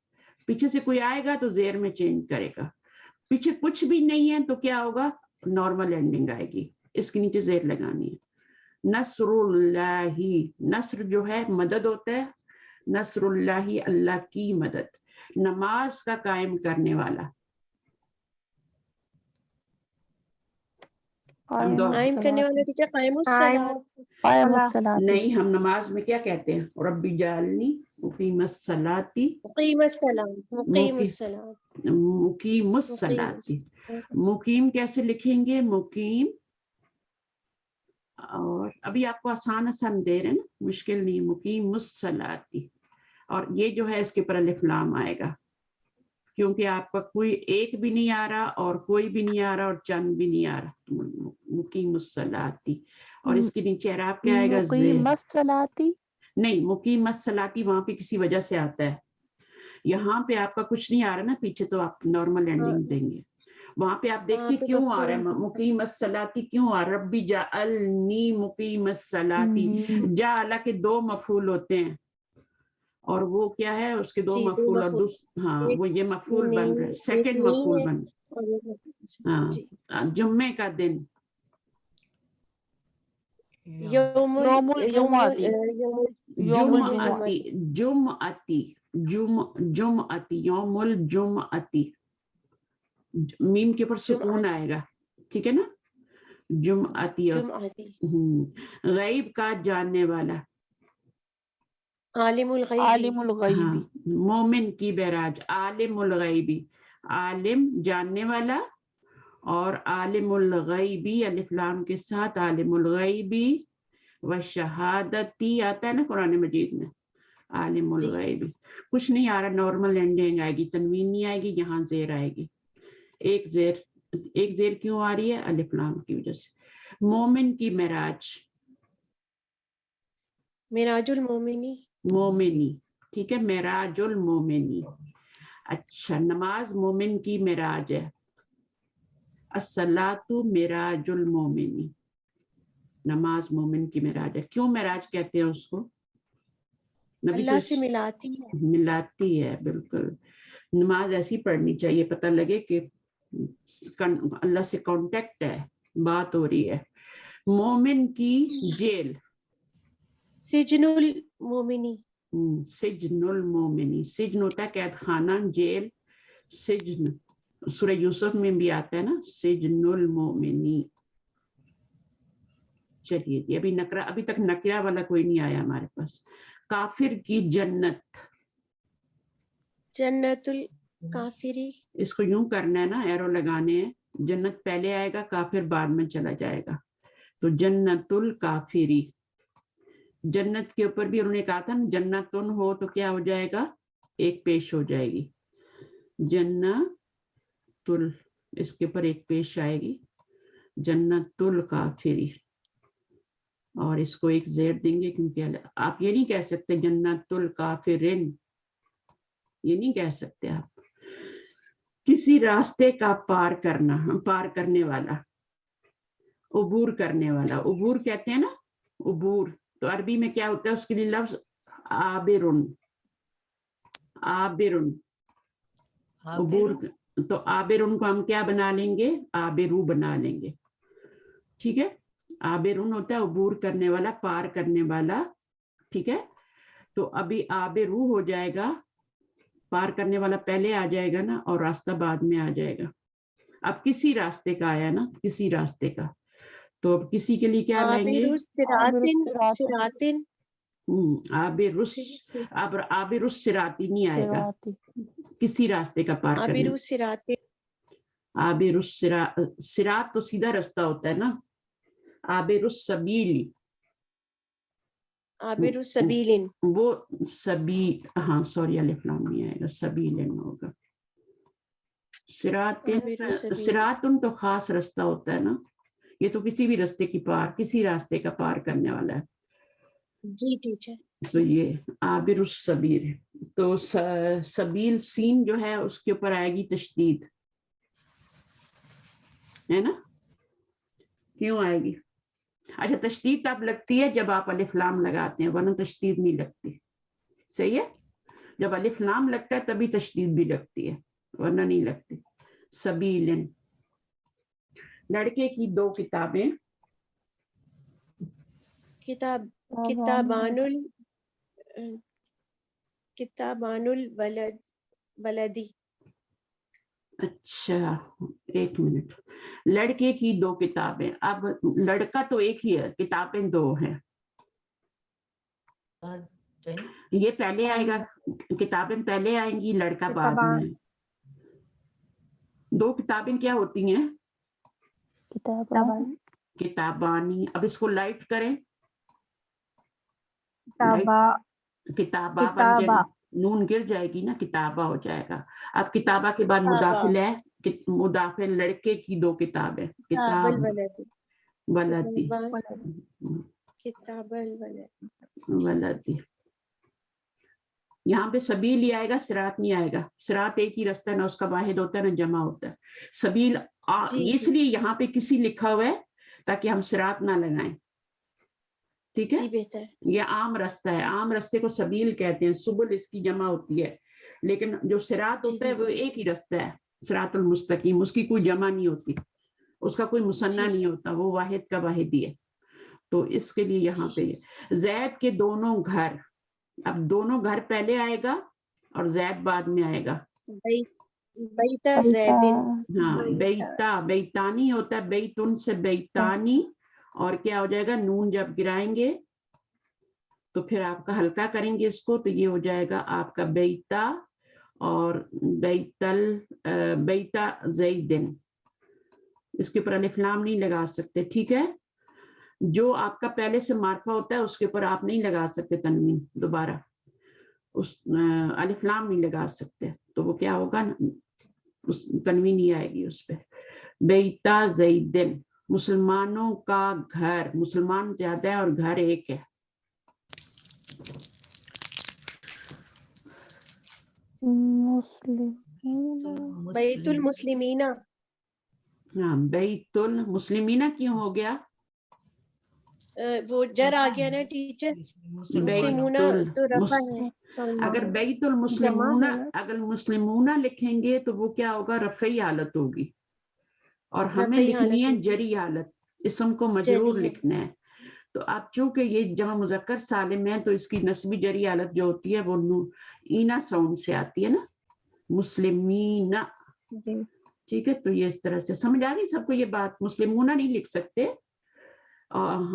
पीछे से कोई आएगा तो जेर में चेंज करेगा। पीछे कुछ भी नहीं है तो क्या होगा? नॉर्मल एंडिंग आएगी, इसके नीचे जेर लगानी है। नसरुल्लाही, नस्र जो है मदद होता है, नसरुल्लाही अल्लाह की मदद। नमाज का कायम करने वाला, कायम करने वाला टीचर कायमुस्सलात। नहीं, हम नमाज में क्या कहते हैं? रब्बी जालनी मुकीमस्सलाती, मुकीमुस्सलाती। मुकीम कैसे लिखेंगे? मुकीम, और अभी आपको आसान आसान दे रहे हैं ना, मुश्किल नहीं, मुकीमुस्सलाती। और ये जो है इसके ऊपर अलिफ लाम आएगा, क्योंकि आपका कोई एक भी नहीं आ रहा, और कोई भी नहीं आ रहा, और चंद भी नहीं आ रहा। मुकीमुस्सलाती, और इसके नीचे एराब क्या आएगा? मुकीमस्सलाती नहीं, मुकीमस्सलाती वहां पे किसी वजह से आता है, यहाँ पे आपका कुछ नहीं आ रहा ना पीछे, तो आप नॉर्मल एंडिंग देंगे। वहां पे आप देखिए क्यों आ रहा है मुकीमस्सलाती, क्यों आ रहा? रब्बी जाअलनी मुकीमस्सलाती। जाअला के दो मफूल होते हैं, और वो क्या है? उसके दो मफूल, और हाँ वो ये मफूल बन रहे, सेकंड मफूल बन। हाँ, जुम्मे का दिन, जुम्मती, जुम्मती, जुमअती, यौमुल जुमअती, मीम के ऊपर सुकून आएगा, ठीक है ना, जुमअती। जुमअती, गैब का जानने वाला, आलिमुल गैबी, आलिमुल गैबी, हाँ, मोमिन की बेराज, आलिमुल गैबी, आलिम जानने वाला, और आलिमुल गैबी अलिफ लाम के साथ, आलिमुल गैबी व शहादती आता है ना कुरान मजीद में, आलिमुल गैबी। कुछ नहीं आ रहा, नॉर्मल एंडिंग आएगी, तनवीन नहीं आएगी, यहाँ जेर आएगी, एक जेर क्यों आ रही है? अलिफ लाम की वजह से। मोमिन की मेराज, मिराजुल मोमिनी, मोमिनी, ठीक है, मेराजुल मोमिनी। अच्छा, नमाज मोमिन की मेराज है, अस्सलातु मेराजुल मोमिनी, नमाज मोमिन की मेराज है। क्यों मेराज कहते हैं उसको? नबी अल्लाह से मिलाती है, मिलाती है, बिल्कुल। नमाज ऐसी पढ़नी चाहिए, पता लगे कि अल्लाह से कांटेक्ट है, बात हो रही है। मोमिन की जेल, सिजनुल मोमिनी, सिजनुल मोमिनी, सिजन होता है कैद खाना, जेल, सिजन सूरह यूसुफ में भी आता है ना, सिजनुल मोमिनी। चलिए जी, अभी तक नकरा वाला कोई नहीं आया हमारे पास। काफिर की जन्नत, जन्नतुल काफिरी, इसको यूं करना है ना, एरो लगाने हैं, जन्नत पहले आएगा, काफिर बाद में चला जाएगा, तो जन्नतुल काफिरी। जन्नत के ऊपर भी उन्होंने कहा था ना, जन्नतुन हो तो क्या हो जाएगा, एक पेश हो जाएगी, जन्नतुल, इसके ऊपर एक पेश आएगी, जन्नतुल काफिरी, और इसको एक जेर देंगे, क्योंकि आप ये नहीं कह सकते जन्नतुल काफिरिन, ये नहीं कह सकते आप। किसी रास्ते का पार करना, पार करने वाला, उबूर करने वाला, उबूर कहते हैं ना, उबूर, तो अरबी में क्या होता है उसके लिए लफ्ज आबिरुन, आबिरुन, उबूर। तो आबिरुन को हम क्या बना लेंगे, आबिरू बना लेंगे, ठीक है। आबिरुन होता है उबूर करने वाला, पार करने वाला, ठीक है। तो अभी आबिरू हो जाएगा, पार करने वाला पहले आ जाएगा ना, और रास्ता बाद में आ जाएगा। अब किसी रास्ते का आया ना, किसी रास्ते का, तो अब किसी के लिए क्या लाएंगे, आबिरुस सिरातिन, सिरातिन, आबिरुस, अब आबिरुस सिराती नहीं आएगा, किसी रास्ते का पार करने, आबिरुस सिरातिन, आबिरुस सिरात तो सीधा रास्ता होता है ना, आबिरुस सबीली, आबिरुस सबीलिन, वो सभी, हाँ सॉरी अलिफ लाम नहीं आएगा, सबीलिन होगा। सिरातिन, सिरातुन तो खास रास्ता होता है ना, ये तो किसी भी रास्ते की पार, किसी रास्ते का पार करने वाला है। जी टीचर। तो ये आबिरुस सबील, तो सबील सीन जो है उसके ऊपर आएगी तशदीद, है ना, क्यों आएगी? अच्छा, तशदीद तब लगती है जब आप अलिफ लाम लगाते हैं, वरना तशदीद नहीं लगती, सही है। जब अलिफ लाम लगता है तभी तशदीद भी लगती है, वरना नहीं लगती। सबीलन, लड़के की दो किताबें, किताबानुल, किताबानुल वलदी। अच्छा एक मिनट, लड़के की दो किताबें, अब लड़का तो एक ही है, किताबें दो हैं, ये पहले आएगा, किताबें पहले आएंगी, लड़का बाद में। दो किताबें क्या होती हैं? किताबानी। अब इसको लाइट करें, किताबा बन जाएगा, नून गिर जाएगी ना, किताबा हो जाएगा। अब किताबा के बाद मुदाफिल है, मुदाफिल, लड़के की दो किताबें, किताब वलदी, वलदी। यहाँ पे सबील ही आएगा, सिरात नहीं आएगा। सिरात एक ही रास्ता है ना, उसका वाहिद होता है ना, जमा होता है। सबील इसलिए यहाँ पे किसी लिखा हुआ है ताकि हम सिरात ना लगाएं, ठीक है। ये आम रास्ता है, आम रास्ते को सबील कहते हैं, सुबुल इसकी जमा होती है, लेकिन जो सिरात होता है वो एक ही रास्ता है, सिरातुल मुस्तकीम, उसकी कोई जमा नहीं होती, उसका कोई मुसन्ना नहीं होता, वो वाहिद का वाहिद ही है। तो इसके लिए यहाँ पे जैद के दोनों घर, अब दोनों घर पहले आएगा اور زید بعد میں آئے گا. بیتا زیدن. ہاں بیتا بیتانی ہوتا ہے, بیتن سے بیتانی, اور کیا ہو جائے گا نون جب گرائیں گے تو پھر آپ کا ہلکا کریں گے اس کو تو یہ ہو جائے گا آپ کا بیتا اور بیتا زیدن. اس کے اوپر الف لام نہیں لگا سکتے, ٹھیک ہے. جو آپ کا پہلے سے مارکا ہوتا ہے اس کے اوپر آپ نہیں لگا سکتے تنوین دوبارہ, اس الف لام نہیں لگا سکتے, تو وہ کیا ہوگا اس تنوین نہیں آئے گی اس پہ. بیتا زیدن مسلمانوں کا گھر, مسلمان زیادہ ہے اور گھر ایک ہے. بیت المسلمین. ہاں بیت المسلمین کیوں ہو گیا؟ وہ جر آ گیا نا ٹیچر, مسلمون تو رفع ہے. اگر بیت المسلمون اگر مسلمون لکھیں گے تو وہ کیا ہوگا رفعی حالت ہوگی, اور ہمیں لکھنی ہے جری حالت, اسم کو مجرور لکھنا ہے. تو اب چونکہ یہ جمع مذکر سالم ہے تو اس کی نسبی جری حالت جو ہوتی ہے وہ اینا ساؤنڈ سے آتی ہے نا, مسلمین. ٹھیک ہے, تو یہ اس طرح سے سمجھ آ گئی سب کو یہ بات. مسلمون نہیں لکھ سکتے,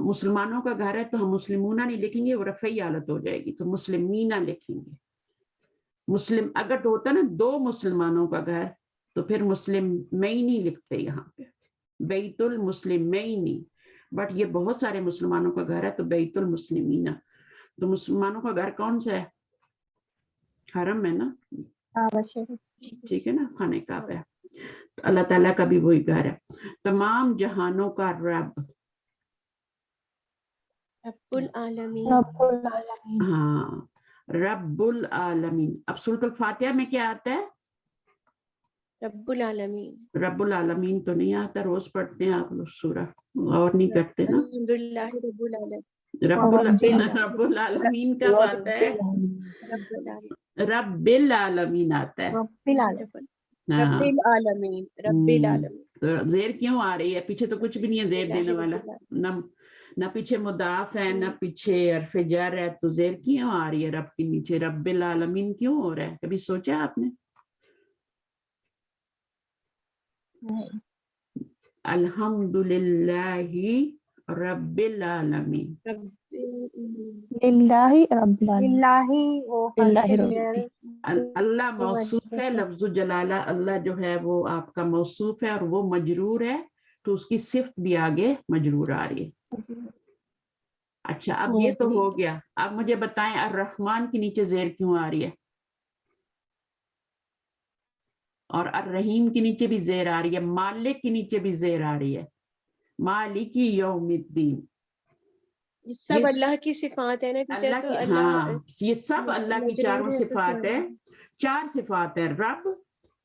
مسلمانوں کا گھر ہے تو ہم مسلمون نہیں لکھیں گے, وہ رفعی حالت ہو جائے گی, تو مسلمین لکھیں گے. مسلم اگر تو ہوتا نا دو مسلمانوں کا گھر تو پھر مسلم میں نہیں لکھتے یہاں پہ, بیت المسلمین. بٹ یہ بہت سارے مسلمانوں کا گھر ہے تو بیت المسلمین. تو مسلمانوں کا گھر کون سا ہے؟ حرم ہے نا, ٹھیک ہے نا, خانہ کعبہ ہے. تو اللہ تعالیٰ کا بھی وہی گھر ہے. تمام جہانوں کا رب, رب العالمین. ہاں رب العالمین. اب سورۃ الفاتحہ میں کیا آتا ہے؟ رب العالمین. رب العالمین تو نہیں آتا, روز پڑھتے ہیں آپ لوگ سورہ, اور نہیں کرتے نا. الحمدللہ رب العالمین. رب العالمین کب آتا ہے؟ رب العالمین آتا ہے. رب العالمین. رب العالمین. تو زیر کیوں آ رہی ہے؟ پیچھے تو کچھ بھی نہیں ہے زیر دینے والا, نہ پیچھے مضاف ہے نہ پیچھے حرف جر ہے, تو زیر کیوں آ رہی ہے رب کے نیچے؟ رب العالمین کیوں ہو رہا ہے؟ کبھی سوچا آپ نے؟ الحمدللہ رب العالمین. اللہ موصوف ہے, لفظ جلالہ اللہ جو ہے وہ آپ کا موصوف ہے اور وہ مجرور ہے, تو اس کی صفت بھی آگے مجرور آ رہی ہے. اچھا اب یہ تو ہو گیا. اب مجھے بتائیں الرحمن کے نیچے زیر کیوں آ رہی ہے؟ اور الرحیم کے نیچے بھی زیر آ رہی ہے, مالک کے نیچے بھی زیر آ رہی ہے, مالک یوم الدین. سب اللہ کی صفات ہے نا ٹیچر, اللہ کی, ہاں یہ سب اللہ کی چاروں صفات ہے. 4 صفات ہے. رب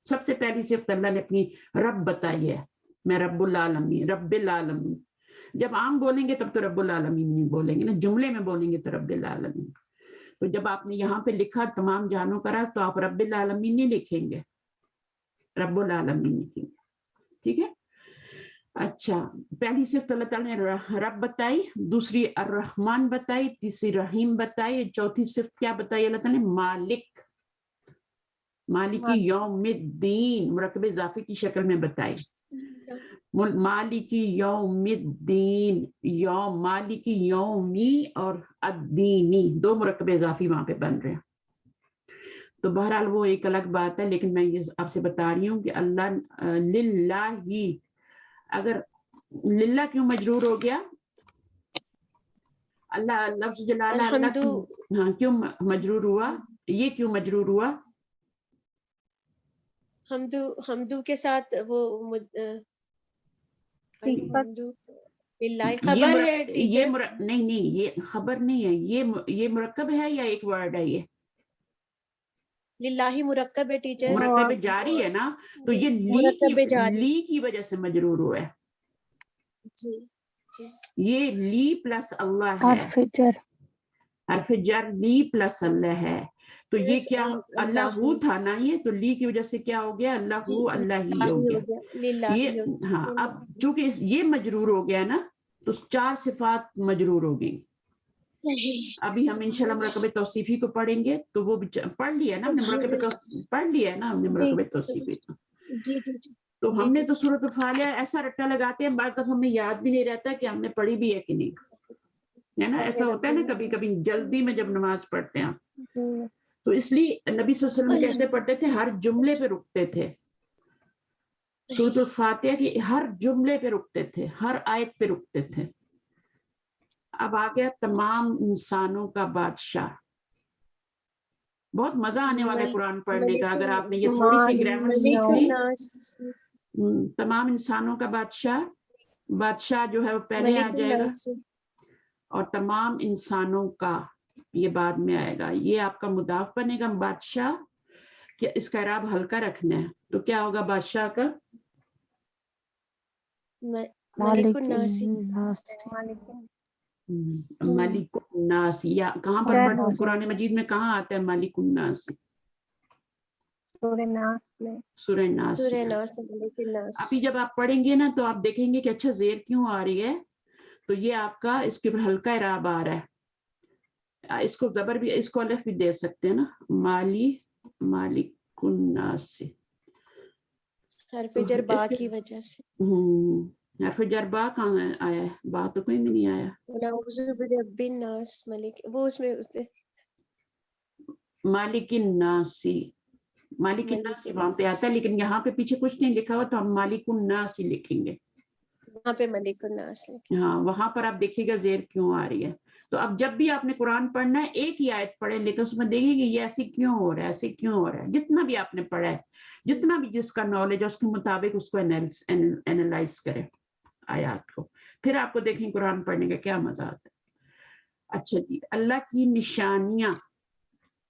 سب سے پہلی صفت اللہ نے اپنی رب بتائی ہے, میں رب العالمین. رب العالمین جب عام بولیں گے تب تو رب العالمین نہیں بولیں گے نا, جملے میں بولیں گے تو رب العالمین. تو جب آپ نے یہاں پہ لکھا تمام جہانوں کا رب, تو آپ رب العالمین نہیں لکھیں گے, رب العالمین لکھیں گے. ٹھیک ہے. اچھا پہلی صفت اللہ تعالیٰ نے رب بتائی, دوسری الرحمن بتائی, تیسری رحیم بتائی, چوتھی صفت کیا بتائی اللہ تعالیٰ نے؟ مالک. مالکی یوم الدین مرکب اضافی کی شکل میں بتائی. مالکی یوم الدین, یوم مالکی یومی اور الدینی 2 مرکب اضافی وہاں پہ بن رہے ہیں. تو بہرحال وہ ایک الگ بات ہے, لیکن میں یہ آپ سے بتا رہی ہوں کہ اللہ للہ ہی. اگر للہ کیوں مجرور ہو گیا؟ اللہ لفظ جلالہ اللہ کیوں مجرور ہوا؟ یہ کیوں مجرور ہوا؟ حمدو کے ساتھ وہ خبر ہے. یہ نہیں یہ خبر نہیں ہے, یہ مرکب ہے یا ایک ورڈ ہے؟ یہ للہ مرکب ہے ٹیچر, مرکب جاری ہے نا, تو یہ لی کی وجہ سے مجرور ہوا ہے. یہ لی پلس اللہ ہے, حرف جر لی پلس اللہ ہے. تو یہ کیا اللہ ہو تھا نا, یہ تو لی کی وجہ سے کیا ہو گیا؟ اللہ ہو اللہ ہی ہو گیا. یہ ہاں اب چونکہ یہ مجرور ہو گیا نا, تو 4 صفات مجرور ہو گئی. अभी हम इंशाल्लाह मुराकबे तौसीफी को पढ़ेंगे, तो वो पढ़ लिया ना हमने, मुराकबे पढ़ लिया है ना हमने मुराकबे तौसीफी। तो जी जी जी। तो हमने तो सूरत फातिहा ऐसा रट्टा लगाते हैं, बाद तक हमें याद भी नहीं रहता कि हमने पढ़ी भी है कि नहीं, है ना। ऐसा होता है ना कभी कभी जल्दी में जब नमाज पढ़ते हैं। तो इसलिए नबी सल्लल्लाहु अलैहि वसल्लम कैसे पढ़ते थे, हर जुमले पे रुकते थे, सूरत फातिहा की हर जुमले पे रुकते थे, हर आयत पे रुकते थे। अब आ गया तमाम इंसानों का बादशाह। बहुत मजा आने वाला है कुरान पढ़ने का, अगर आपने ये थोड़ी सी ग्रामर सीख ली। तमाम इंसानों का बादशाह, बादशाह जो है वो पहले आ जाएगा, और तमाम इंसानों का ये बाद में आएगा। ये आपका मुदाफ बनेगा बादशाह, क्या इसका इराब हल्का रखना है, तो क्या होगा बादशाह का? मालिकुन्नास। या कहाँ पर कुरान मजीद में कहाँ आता है मालिकुन्नास? सूरह नास। अभी जब आप पढ़ेंगे ना तो आप देखेंगे कि अच्छा ज़ेर क्यों आ रही है, तो ये आपका इसके ऊपर हल्का इराब आ रहा है। इसको जबर भी, इसको अलिफ भी दे सकते हैं ना, मालिकुन्नास से हर्फ जर बा की वजह से। हर्फ जर बा कहाँ आया है? बा तो कोई भी नहीं आया। नास मलिक, वो उसमें उसने मालिकिन्नासी, मालिकिन्नासी वहां पे आता है, लेकिन यहाँ पे पीछे कुछ नहीं लिखा हुआ, तो हम मालिकुन्नासी लिखेंगे। वहाँ पे मलिकुन्नास लिखे। हाँ, वहां पर आप देखिएगा ज़ेर क्यों आ रही है। तो अब जब भी आपने कुरान पढ़ना है, एक ही आयत पढ़े, लेकिन उसमें देखिए ये ऐसे क्यों हो रहा है, ऐसे क्यों हो रहा है। जितना भी आपने पढ़ा है, जितना भी जिसका नॉलेज है, उसके मुताबिक उसको एनालाइज करें आयत को, फिर आपको देखें कुरान पढ़ने का क्या मजा आता है। अच्छा जी, अल्लाह की निशानियां,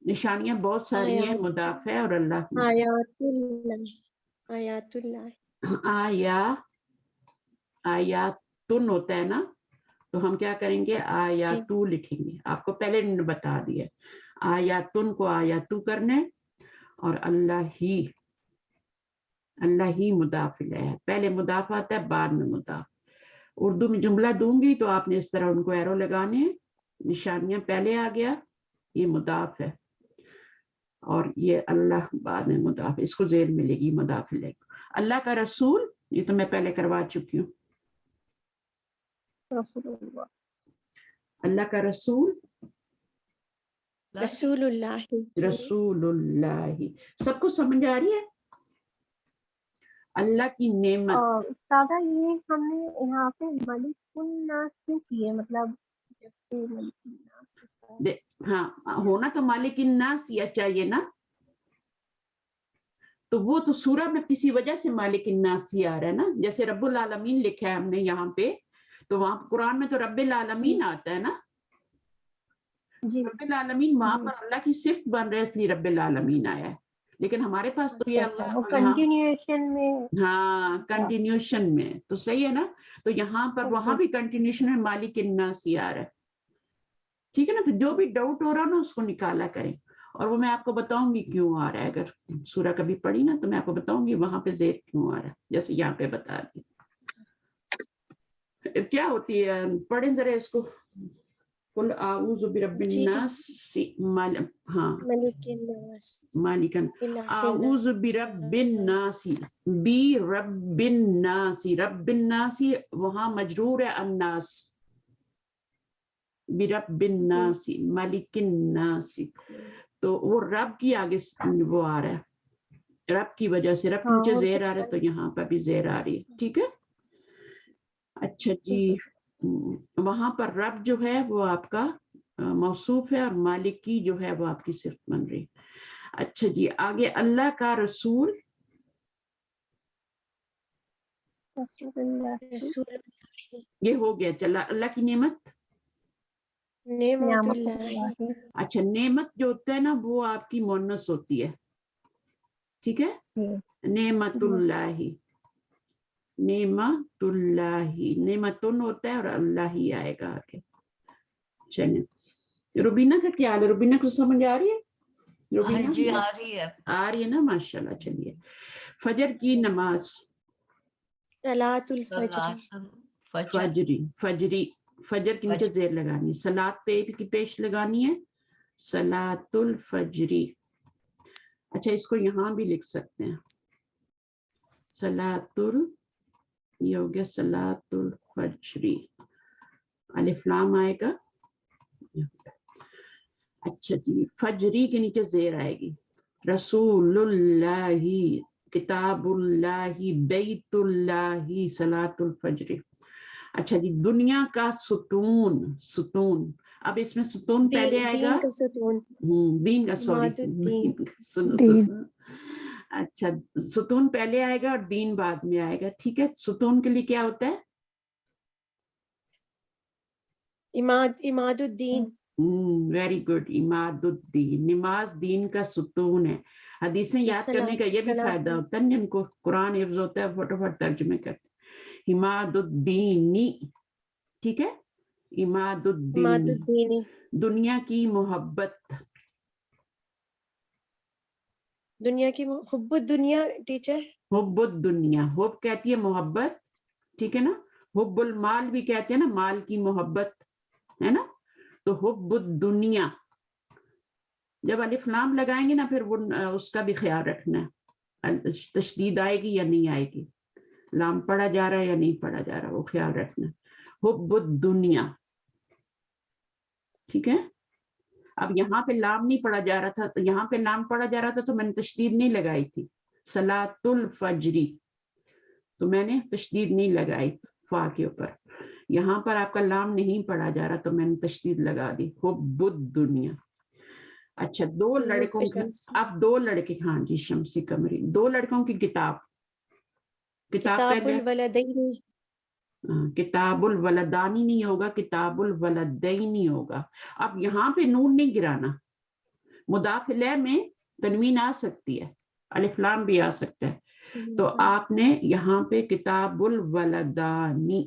निशानियां बहुत सारी हैं, मुदाफ है और अल्लाह आयातुन होता है ना, तो हम क्या करेंगे, आयातू लिखेंगे। आपको पहले ने बता दिया, आयातुन को आयातू करने, और अल्लाह ही मुदाफ है, पहले मुदाफ आता है बाद में मुदाफ। उर्दू में जुमला दूंगी तो आपने इस तरह उनको एरो लगाने हैं, निशानियां पहले आ गया, ये मुदाफ है, और ये अल्लाह बाद में मुदाफ, इसको ज़ेर मिलेगी मुदाफ इलैह। अल्लाह का रसूल, ये तो मैं पहले करवा चुकी हूँ। अल्लाह का रसूल, रसूलुल्लाह। सबको समझ आ रही है? अल्लाह की नेमत। दादा ये हमने यहाँ पे मलिकुन्नास क्यों किए, मतलब हाँ, होना तो मालिकिन्नास या चाहिए ना, तो वो तो सूरह में किसी वजह से मालिकिन्नास ही आ रहा है ना। जैसे रब्बुल आलमीन लिखा है हमने यहाँ पे, तो वहां कुरान में तो रब्बुल आलमीन आता है ना। रब्बुल आलमीन वहां पर अल्लाह की सिफ्त बन रहा है, इसलिए रब्बुल आलमीन आया है। लेकिन हमारे पास तो ये अल्लाह कंटिन्यूएशन में, हाँ कंटिन्यूएशन में, तो सही है ना। तो यहाँ पर वहां भी कंटिन्यूएशन में मालिकिन्नास ही आ रहा है, ठीक है ना। तो जो भी डाउट हो रहा है ना उसको निकाला करें, और वो मैं आपको बताऊंगी क्यों आ रहा है। अगर सूरह कभी पढ़ी ना तो मैं आपको बताऊंगी वहां पे ज़ेर क्यों आ रहा है, जैसे यहाँ पे बता दी। क्या होती है, पढ़ें जरा इसको। कुल आऊज़ु बिरब्बिन नास, हाँ मालिकन, आऊज़ु बिरब्बिन नासी, बी रब्बिन नासी, रब्बिन नासी वहां मजरूर है अन्नास, बिरब्बिन नासी, मालिकिन नासी, तो वो रब की आगे वो आ रहा है, रब की वजह से, रब नीचे ज़ेर आ रहा है, तो यहाँ पर भी ज़ेर आ रही है, ठीक है। अच्छा जी, वहां पर रब जो है वो आपका मौसूफ है, और मालिक की जो है वो आपकी सिर्फ बन रही। अच्छा जी, आगे अल्लाह का रसूल, ये हो गया। चला, अल्लाह की नेमत, अच्छा नेमत जो होता है ना वो आपकी मुन्नस होती है, ठीक है। नेमतुल्लाही, नेमतुल्लाही, नेमतुन होता है और अल्लाह ही आएगा आगे। चलिए, रुबीना का क्या हाल है? रुबीना को समझ आ रही है? रुबीना जी आ रही है ना, माशाल्लाह। चलिए, फजर की नमाज, सलातुल फजरी, फजरी, فجر کے نیچے زیر لگانی ہے, سلات پہ کی پیش لگانی ہے, سلات الفجری. اچھا اس کو یہاں بھی لکھ سکتے ہیں, سلات یہ ہو گیا سلات الفجری, الف لام آئے گا. اچھا جی, فجری کے نیچے زیر آئے گی, رسول اللہ, کتاب اللہ, بیت اللہ, صلاۃ الفجر. اچھا جی, دنیا کا ستون, ستون, اب اس میں ستون پہلے آئے گا, دین کا ستون, دین کا, سوری عماد الدین. سنو دین. اچھا ستون پہلے آئے گا اور دین بعد میں آئے گا, ٹھیک ہے. ستون کے لیے کیا ہوتا ہے؟ عماد الدین. ویری گڈ, عماد الدین, نماز دین کا ستون ہے. حدیثیں یاد کرنے کا یہ بھی فائدہ ہوتا ہے, جن کو قرآن حفظ ہوتا ہے فٹافٹ ترجمے کرتے ہیں. عماد الدینی, ٹھیک ہے, عماد عماد الدین, الدین, دنیا کی محبت. دنیا کی حب الدنیا ٹیچر. حب الدنیا, حب کہتی ہے محبت, ٹھیک ہے نا. حب المال بھی کہتے ہیں نا, مال کی محبت ہے نا. تو حب الدنیا, جب الف لام لگائیں گے نا پھر وہ اس کا بھی خیال رکھنا ہے, تشدید آئے گی یا نہیں آئے گی, لام پڑھا جا رہا ہے یا نہیں پڑھا جا رہا, وہ خیال رکھنا ہے. حب الدنیا, ٹھیک ہے. اب یہاں پہ لام نہیں پڑھا جا رہا تھا, یہاں پہ لام پڑھا جا رہا تھا تو میں نے تشدید نہیں لگائی تھی, صلاۃ الفجری, تو میں نے تشدید نہیں لگائی فا کے اوپر. یہاں پر آپ کا لام نہیں پڑھا جا رہا تو میں نے تشدید لگا دی, حب الدنیا. اچھا, دو لڑکوں کی, اب دو لڑکے, ہاں جی شمسی قمری, دو لڑکوں کی کتاب, کتاب پہلے الولدین, کتاب الولدانی نہیں ہوگا, کتاب الولدینی ہوگا. اب یہاں پہ نون نہیں گرانا, مضاف الیہ میں تنوین آ سکتی ہے, الف لام بھی آ سکتا ہے, تو آپ نے یہاں پہ کتاب الولدانی,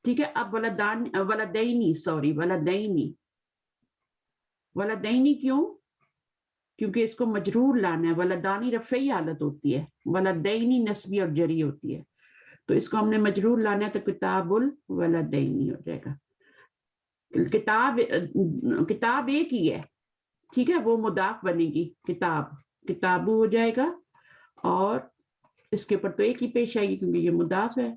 ٹھیک ہے. اب ولدینی, سوری ولدینی, ولدینی کیوں؟ کیونکہ اس کو مجرور لانا ہے. ولدانی رفعی حالت ہوتی ہے, ولدینی نسبی اور جری ہوتی ہے, تو اس کو ہم نے مجرور لانا ہے, تو کتاب الولدینی ہو جائے گا. کتاب ایک ہی ہے, ٹھیک ہے, وہ مضاف بنے گی, کتاب, کتابو ہو جائے گا, اور اس کے اوپر تو ایک ہی پیش آئے گی کیونکہ یہ مضاف ہے.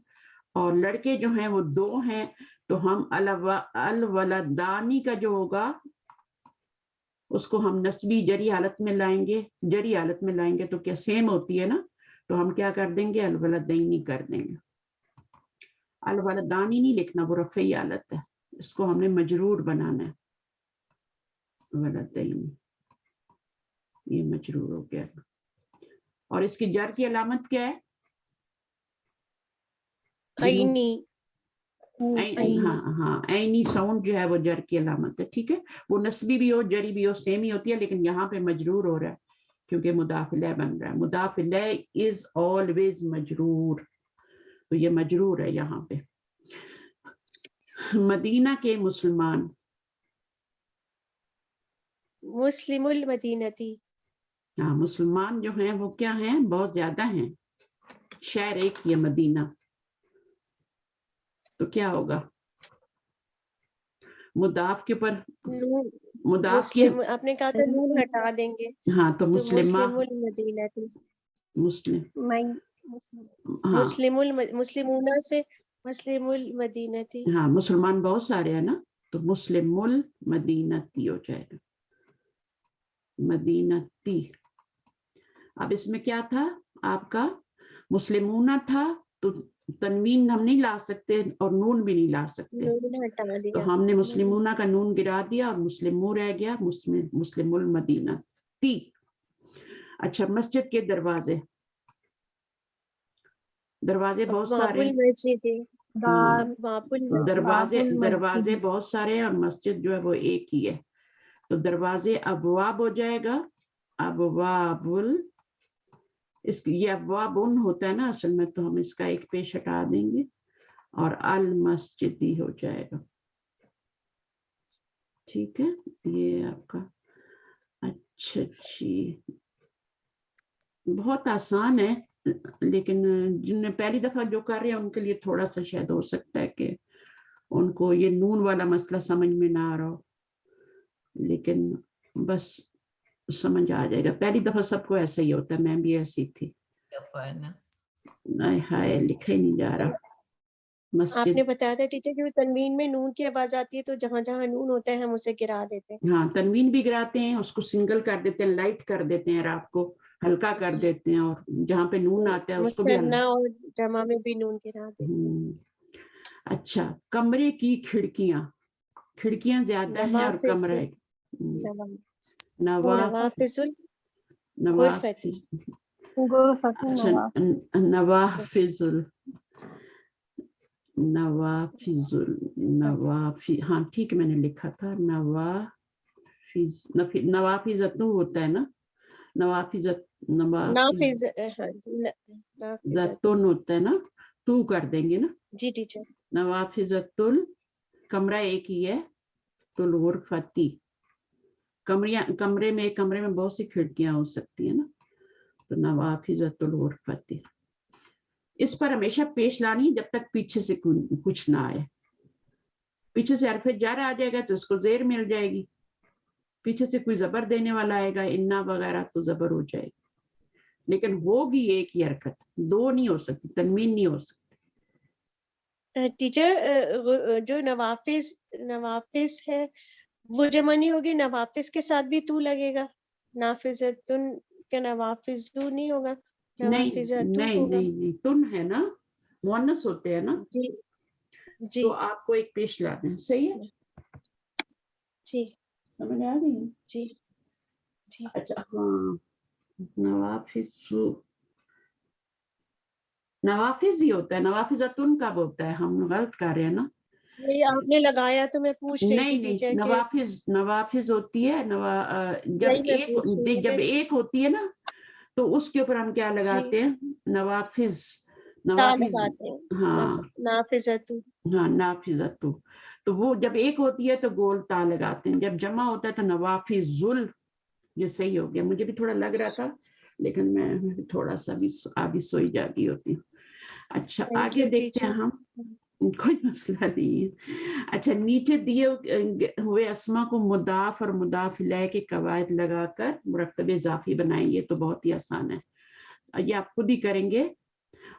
اور لڑکے جو ہیں وہ دو ہیں, تو ہم الولدانی کا جو ہوگا اس کو ہم نسبی جری حالت میں لائیں گے, جری حالت میں لائیں گے تو کیا سیم ہوتی ہے نا, تو ہم کیا کر دیں گے, الولدینی کر دیں گے. الولدانی نہیں لکھنا, وہ رفعی حالت ہے, اس کو ہم نے مجرور بنانا ہے, ولدینی, یہ مجرور ہو گیا. اور اس کی جر کی علامت کیا ہے؟ عینی, ہاں ہاں, عینی ساؤنڈ جو ہے وہ جر کی علامت ہے, ٹھیک ہے. وہ نسبی بھی ہو جری بھی ہو سیم ہی ہوتی ہے, لیکن یہاں پہ مجرور ہو رہا ہے کیونکہ مضاف الیہ بن رہا ہے. مضاف الیہ از آلویز مجرور, تو یہ مجرور ہے یہاں پہ. مدینہ کے مسلمان, مسلم المدینتی, ہاں مسلمان جو ہیں وہ کیا ہیں, بہت زیادہ ہیں, شہر ایک ہی ہے مدینہ, تو کیا ہوگا, مضاف کے اوپر نون, مضاف کی, مسلم, آپ نے کہا تھا نون ہٹا دیں گے, ہاں تو تو مسلمہ, مسلم المدینتی, مسلم, میں ہاں مسلمون سے مسلم المدینتی. ہاں, مسلمان بہت سارے ہیں نا, تو مسلم المدینتی ہو جائے گا, مدینتی. اب اس میں کیا تھا آپ کا, مسلمون تھا, تو تنوین ہم نہیں لا سکتے اور نون بھی نہیں لا سکتے, نون ہٹا تو دیا, ہم نے مسلمون کا نون گرا دیا اور مسلمو رہ گیا, مسلم المدینہ تی. اچھا, مسجد کے دروازے, دروازے بہت ابواب سارے, المسجد, دروازے بہت سارے ہیں, اور مسجد جو ہے وہ ایک ہی ہے, تو دروازے ابواب ہو جائے گا, ابواب یہ ابواب ان ہوتا ہے نا اصل میں, تو ہم اس کا ایک پیش ہٹا دیں گے اور المسجدی ہو جائے گا, ٹھیک ہے. یہ آپ کا, اچھا جی, بہت آسان ہے, لیکن جن نے پہلی دفعہ جو کر رہے ہیں ان کے لیے تھوڑا سا شاید ہو سکتا ہے کہ को ये नून वाला मसला समझ में ना आ रहा हो, लेकिन बस समझ आ जाएगा। पहली दफा सबको ऐसा ही होता है, मैं भी ऐसी थी। हाय लिखा ही नहीं जा रहा। आपने मस्जिद, बताया था टीचर कि तनवीन में नून की आवाज आती है तो जहाँ जहाँ नून होता है हम उसे गिरा देते हैं। हाँ तनवीन भी गिराते हैं, उसको सिंगल कर देते हैं, लाइट कर देते हैं, रात को हल्का कर देते हैं, और जहाँ पे नून आता है उसको भी मुसन्ना और जमा में भी नून गिरा देते हैं। अच्छा, कमरे की खिड़कियां, खिड़कियां ज्यादा हैं और कमरा है। नवाफिजुल नवाफिज, गुरफतुन अच्छा नवाफिजुल, नवाफिजुल, नवाफि, हाँ ठीक है मैंने लिखा था नवाफिज, नवाफिजतु होता है ना, नवाफिजत, नाफिज, हाँ जी, नाफिजतुन जतुन होता है ना, तू कर देंगे ना। जी टीचर। नवाफिजतुल, कमरा एक ही है, तुल गुरफती, कमरे में बहुत सी खिड़कियां हो सकती है ना, तो नवाफिजतुल गुरफती। इस पर हमेशा पेश लानी जब तक पीछे से कुछ ना आए। पीछे से हरफ जार आ जाएगा तो उसको जेर मिल जाएगी, पीछे से कोई जबर देने वाला आएगा, इन्ना वगैरह, तो जबर हो जाएगी। लेकिन होगी एक ही हरकत, दो नहीं हो सकती, तनवीन नहीं हो सकती। टीचर जो नवाफिज है वो जमा नहीं होगी, नवाफिज के साथ भी तू लगेगा, नाफिजतुन के नवाफिजु नहीं होगा, नवाफिजतु नहीं होगा। नहीं नहीं, तुन है ना, मुअन्नस होते हैं ना, जी जी तो आपको एक पेश ला दें, सही है, जी समझ आ रही है? जी जी। अच्छा हाँ, नवाफिज ही होता है, नवाफिजतुन कब होता है? हम गलत कर रहे हैं ना। ये आपने लगाया तो मैं पूछ रही थी नहीं टीचर के, नवाफिज होती है, जब यही मैं एक, पूछ रही जब थी। एक होती है ना, तो उसके ऊपर हम क्या जी, लगाते हैं? नवाफिज, ता नवाफिज, लगाते हैं, हाँ नाफिजतु। हाँ नाफिजतु, तो वो जब एक होती है तो गोल ता लगाते हैं, जब जमा होता है तो नवाफिजुल। ये सही हो गया, मुझे भी थोड़ा लग रहा था, लेकिन मैं थोड़ा सा भी आधी सोई जागी होती हूँ। अच्छा थैंक आगे यू देखते हैं टीचर। हम, कोई मसला नहीं है। अच्छा, नीचे दिए हुए अस्मा को मुदाफ और मुदाफ इलैह के कवायद लगाकर मुरक्कब इजाफी बनाएंगे, तो बहुत ही आसान है, ये आप खुद ही करेंगे,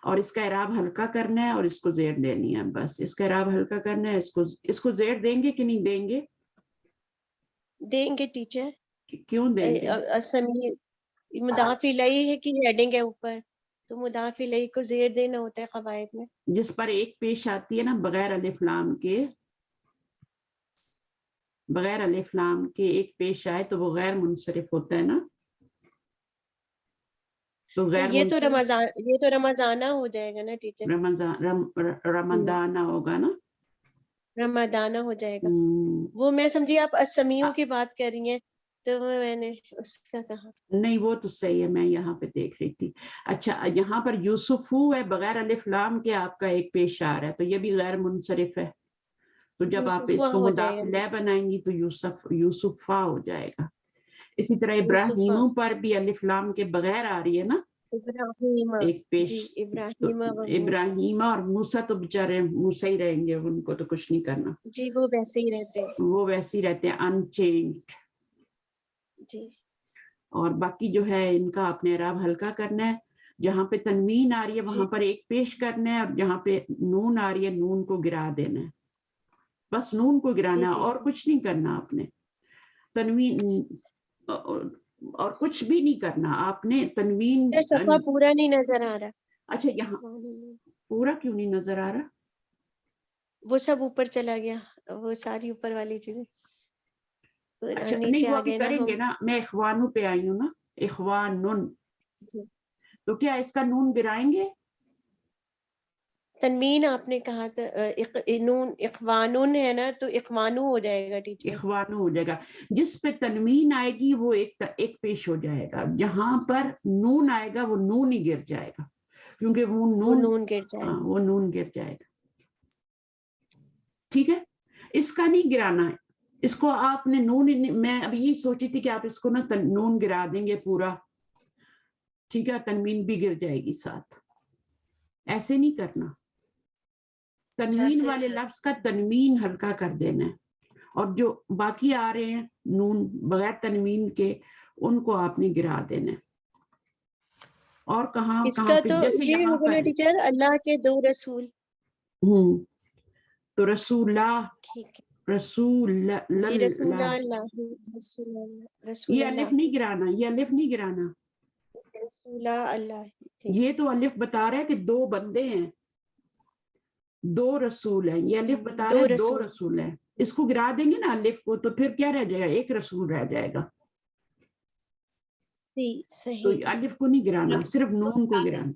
और इसका इराब हल्का करना है और इसको जेर देनी है, बस इसका इराब हल्का करना है। इसको जेर देंगे कि नहीं देंगे? देंगे टीचर। क्यों देंगे? असमी मुदाफ इलैही है कि हेडिंग है ऊपर, तो मुदाफ इलैही को जेर देना होता है कवायद में। जिस पर एक पेश आती है ना बगैर अलिफ लाम के, बगैर अलिफ लाम के एक पेश आए तो वो गैर मुनसरिफ होता है ना, तो गैर ये तो मुनसरिफ रमजाना हो जाएगा ना टीचर, रमदाना होगा ना। रमदाना हो जाएगा। वो मैं समझी आप असमियों की बात कर रही हैं, तो मैंने उसका कहा। नहीं वो तो सही है, मैं यहाँ पे देख रही थी। अच्छा, यहाँ पर यूसुफू है, बगैर अलिफ लाम के आपका एक पेश आ रहा है, तो ये भी गैर मुनसरिफ है, तो जब आप यूसुफा इसको हो मुदाफ जाएगा, इलैह बनाएंगी तो यूसुफा हो जाएगा। इसी तरह यूसुफा, इब्राहिमों पर भी अलिफ लाम के बगैर आ रही है ना इब्राहिमा। एक पेश, जी, तो इब्राहिमा व मूसा। इब्राहिमा और मूसा तो बेचारे मूसा ही रहेंगे, उनको तो कुछ नहीं करना, जी, वो वैसे ही रहते हैं। वो वैसे ही रहते हैं, अनचेंज्ड। जी और बाकी जो है इनका अपने इराब हल्का करना है, जहाँ पे तनवीन आ रही है वहां जी पर एक पेश करना है, और जहाँ पे नून आ रही है नून को गिरा देना है, बस नून को गिराना है, और टीचर। कुछ नहीं करना आपने। तनवीन और कुछ भी नहीं करना आपने, तनवीन। सफा पूरा नहीं नजर आ रहा। अच्छा, यहाँ पूरा क्यों नहीं नजर आ रहा? वो सब ऊपर चला गया, वो सारी ऊपर वाली चीजें अच्छा नहीं, नीचे वो आ अभी गए ना करेंगे हम। ना, मैं इखवानू पे आई हूँ ना, इखवानुन, जी, तो क्या इसका नून गिराएंगे? तनवीन आपने कहा था, नून इखवानुन है ना, तो इखवानू हो जाएगा टीचर। इखवानू हो जाएगा। जिस पे तनवीन आएगी वो एक पेश हो जाएगा, जहां पर नून आएगा वो नून ही गिर जाएगा, क्योंकि वो वो नून, नून गिर हाँ जाएगा। वो नून गिर जाएगा। ठीक है, इसका नहीं गिराना है, इसको आपने नून, मैं अभी यही सोची थी कि आप इसको ना नून गिरा देंगे पूरा, ठीक है, तनवीन भी गिर जाएगी साथ, ऐसे नहीं करना। تنوین والے لفظ کا تنوین ہلکا کر دینا ہے، اور جو باقی آ رہے ہیں نون بغیر تنوین کے ان کو آپ نے گرا دینا ہے. اور کہاں اس کہاں کا پہ تو جیسے یہ یہاں ہوگا نا پر ٹیچر، اللہ کے 2 رسول. تو رسول ٹھیک ہے رسول جی، رسول اللہ، اللہ، رسول اللہ، رسول یہ الف اللہ، نہیں گرانا، یہ الف نہیں گرانا. رسول اللہ. ٹھیک یہ تو الف بتا رہا ہے کہ 2 بندے ہیں، 2 رسول ہیں. یہ الف بتا رہا ہے 2 رسول ہیں. اس کو گرا دیں گے نا الف کو، تو پھر کیا رہ جائے گا؟ 1 رسول رہ جائے گا. جی تو صحیح. الف کو نہیں گرانا، صرف نون کو گرانا.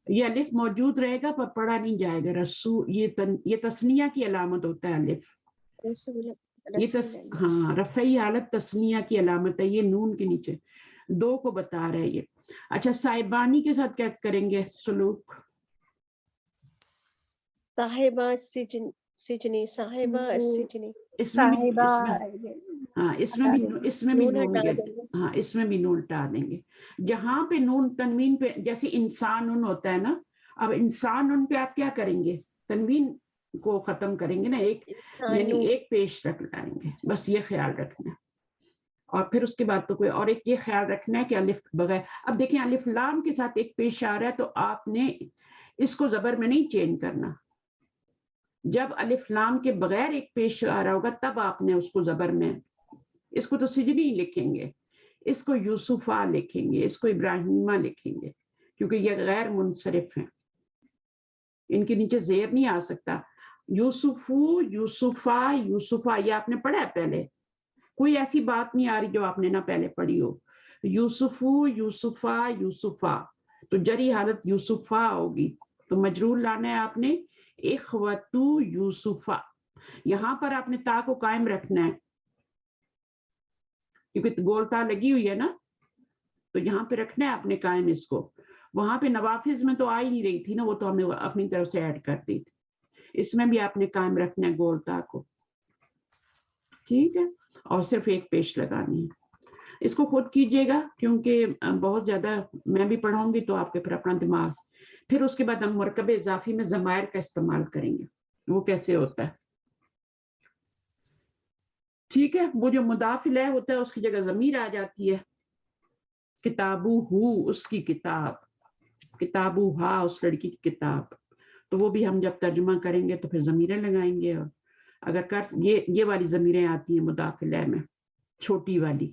یہ الف موجود رہے گا پر پڑھا نہیں جائے گا. رسول یہ تثنیہ کی علامت ہوتا ہے الف. رسول یہ رسول اللہ. ہاں رفعی حالت تثنیہ کی علامت ہے. یہ نون کے نیچے 2 کو بتا رہا ہے یہ. اچھا صاحبانی کے ساتھ کیا کریں گے سلوک؟ صاحبہ سجن، سجنی، صاحبہ السجنی. اس میں بھی صاحبہ ہاں اس میں بھی نون نون ہٹا دیں گے. ہاں اس میں بھی نون ہٹا دیں گے. جہاں پہ نون تنوین پہ، جیسے انسان نون ہوتا ہے نا، اب انسان نون پہ آپ کیا کریں گے؟ تنوین کو ختم کریں گے نا، ایک یعنی نون. ایک پیش رکھ لائیں گے. بس یہ خیال رکھنا ہے. اور پھر اس کے بعد تو کوئی اور ایک یہ خیال رکھنا ہے کہ الف بغیر، اب دیکھیں الف لام کے ساتھ ایک پیش آ رہا ہے تو آپ نے اس کو زبر میں نہیں چینج کرنا. جب الف لام کے بغیر ایک پیش آ رہا ہوگا تب آپ نے اس کو زبر میں، اس کو تو سجنی لکھیں گے، اس کو یوسفا لکھیں گے، اس کو ابراہیمہ لکھیں گے، کیونکہ یہ غیر منصرف ہیں. ان کے نیچے زیر نہیں آ سکتا. یوسفو، یوسفا، یوسفا، یہ آپ نے پڑھا ہے پہلے؟ کوئی ایسی بات نہیں آ رہی جو آپ نے نہ پہلے پڑھی ہو. یوسفو، یوسفا، یوسفا، تو جری حالت یوسفا ہوگی. تو مجرور لانا ہے آپ نے اخوتو یوسفا. یہاں پر آپ نے تا کو قائم رکھنا ہے کیونکہ گول تا لگی ہوئی ہے نا، تو یہاں پہ رکھنا ہے آپ نے قائم اس کو. وہاں پہ نوافذ میں تو آ ہی نہیں رہی تھی نا، وہ تو ہم نے اپنی طرف سے ایڈ کر دی تھی. اس میں بھی آپ نے قائم رکھنا ہے گول تا کو. ٹھیک ہے، اور صرف ایک پیش لگانی ہے. اس کو خود کیجئے گا کیونکہ بہت زیادہ میں بھی پڑھاؤں گی تو آپ کے پھر اپنا دماغ. پھر اس کے بعد ہم مرکب اضافی میں ضمائر کا استعمال کریں گے، وہ کیسے ہوتا ہے. ٹھیک ہے، وہ جو مضاف الیہ ہوتا ہے اس کی جگہ ضمیر آ جاتی ہے. کتابو ہو، اس کی کتاب، کتابو ہا، اس لڑکی کی کتاب. تو وہ بھی ہم جب ترجمہ کریں گے تو پھر ضمیریں لگائیں گے. اور اگر یہ والی ضمیریں آتی ہیں مضاف الیہ میں، چھوٹی والی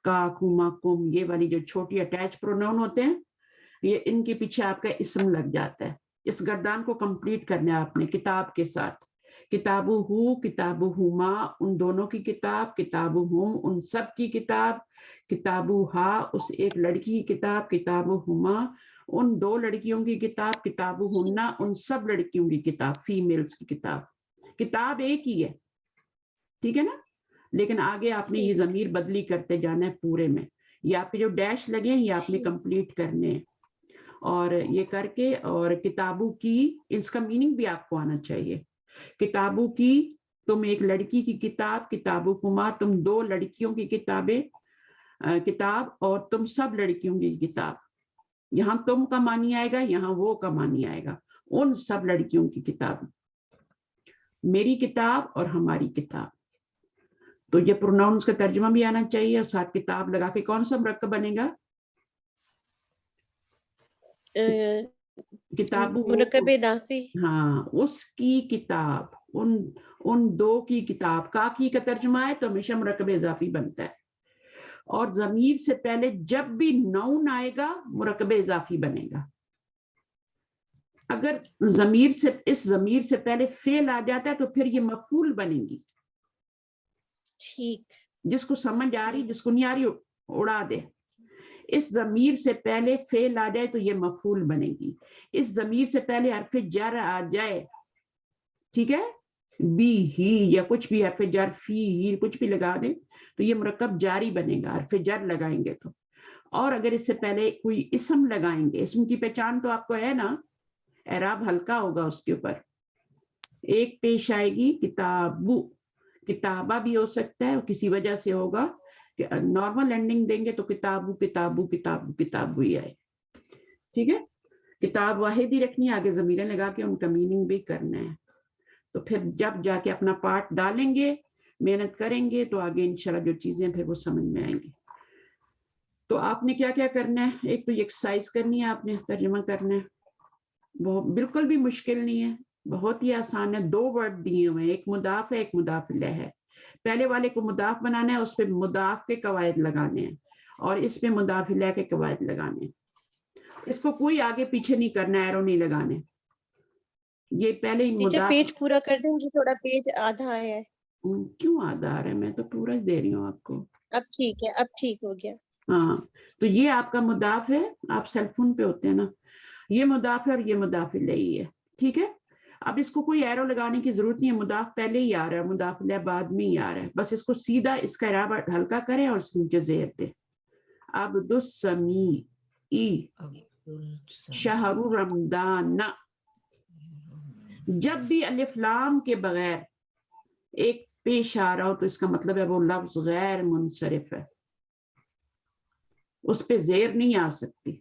کا، کما، کم، یہ والی جو چھوٹی اٹیچ پروناؤن ہوتے ہیں، یہ ان کے پیچھے آپ کا اسم لگ جاتا ہے. اس گردان کو کمپلیٹ کرنا ہے آپ نے کتاب کے ساتھ. کتابو ہو، کتابو ہما، ان دونوں کی کتاب. کتابو ہم، ان سب کی کتاب. کتابو ہا، اس ایک لڑکی کی کتاب. کتابو ہما، ان 2 لڑکیوں کی کتاب. کتابو ہننا، ان سب لڑکیوں کی کتاب، فیمیلز کی کتاب. کتاب ایک ہی ہے، ٹھیک ہے نا، لیکن آگے آپ نے یہ ٹھیک. ضمیر بدلی کرتے جانا ہے پورے میں. یہ آپ کے جو ڈیش لگے ہیں یہ آپ نے کمپلیٹ کرنے ہیں. اور یہ کر کے، اور کتابوں کی، اس کا میننگ بھی آپ کو آنا چاہیے. کتابوں کی، تم ایک لڑکی کی کتاب. کتابوں کما، تم 2 لڑکیوں کی کتابیں، کتاب، اور تم سب لڑکیوں کی کتاب. یہاں تم کا معنی آئے گا، یہاں وہ کا معنی آئے گا. ان سب لڑکیوں کی کتاب، میری کتاب اور ہماری کتاب. تو یہ پروناؤنس کا ترجمہ بھی آنا چاہیے، اور ساتھ کتاب لگا کے کون سا مرکب بنے گا؟ کتاب مرکب اضافی. ہاں، اس کی کتاب، ان 2 کی کتاب. کا کی کا ترجمہ ہے تو ہمیشہ مرکب اضافی بنتا ہے. اور ضمیر سے پہلے جب بھی نون آئے گا مرکب اضافی بنے گا. اگر اس ضمیر سے پہلے فعل آ جاتا ہے تو پھر یہ مفعول بنے گی. ٹھیک. جس کو سمجھ آ رہی، جس کو نہیں آ رہی اڑا دے. اس ضمیر سے پہلے فعل آ جائے تو یہ مفعول بنے گی. اس ضمیر سے پہلے حرف جر آ جائے، ٹھیک ہے، بی، ہی، یا کچھ بھی حرف جر، فی، ہی، کچھ بھی لگا دیں تو یہ مرکب جاری بنے گا، حرف جر لگائیں گے تو. اور اگر اس سے پہلے کوئی اسم لگائیں گے، اسم کی پہچان تو آپ کو ہے نا، اعراب ہلکا ہوگا اس کے اوپر. ایک پیش آئے گی، کتابو، کتابہ بھی ہو سکتا ہے، کسی وجہ سے ہوگا کہ نارمل اینڈنگ دیں گے تو کتابو، کتابو، کتابو، کتابو ہی آئے. ٹھیک ہے، کتاب واحد ہی رکھنی ہے, آگے ضمیریں لگا کے ان کا میننگ بھی کرنا ہے. تو پھر جب جا کے اپنا پارٹ ڈالیں گے, محنت کریں گے, تو آگے انشاءاللہ جو چیزیں پھر وہ سمجھ میں آئیں گی. تو آپ نے کیا کیا کرنا ہے, ایک تو یہ ایکسرسائز کرنی ہے, آپ نے ترجمہ کرنا ہے, وہ بالکل بھی مشکل نہیں ہے, بہت ہی آسان ہے. 2 ورڈ دیے ہوئے ہیں, ایک مضاف ہے, ایک مضاف الیہ ہے. پہلے والے کو مضاف بنانا ہے, اس پہ مضاف کے قواعد لگانے ہیں, اور اس پہ مضاف الیہ کے قواعد لگانے ہیں. اس کو کوئی آگے پیچھے نہیں کرنا, ایرو نہیں لگانے. یہ پہلے ہی ٹیچر مضاف. پیج پورا کر دیں گی, تھوڑا پیج آدھا ہے. کیوں آدھا آ رہا ہے, میں تو پورا ہی دے رہی ہوں آپ کو. اب ٹھیک ہے, اب ٹھیک ہو گیا. ہاں, تو یہ آپ کا مضاف ہے, آپ سیل فون پہ ہوتے ہیں نا, یہ مضاف ہے اور یہ مضاف الیہ ہے. ٹھیک ہے, اب اس کو کوئی ایرو لگانے کی ضرورت نہیں ہے, مضاف پہلے ہی آ رہا ہے, مضاف الیہ بعد میں ہی آ رہا ہے. بس اس کو سیدھا اس کا اعراب ہلکا کریں اور اس کے نیچے زیر دیں. عبد السمیع شہر رمضان. جب بھی الف لام کے بغیر ایک پیش آ رہا ہو تو اس کا مطلب ہے وہ لفظ غیر منصرف ہے, اس پہ زیر نہیں آ سکتی.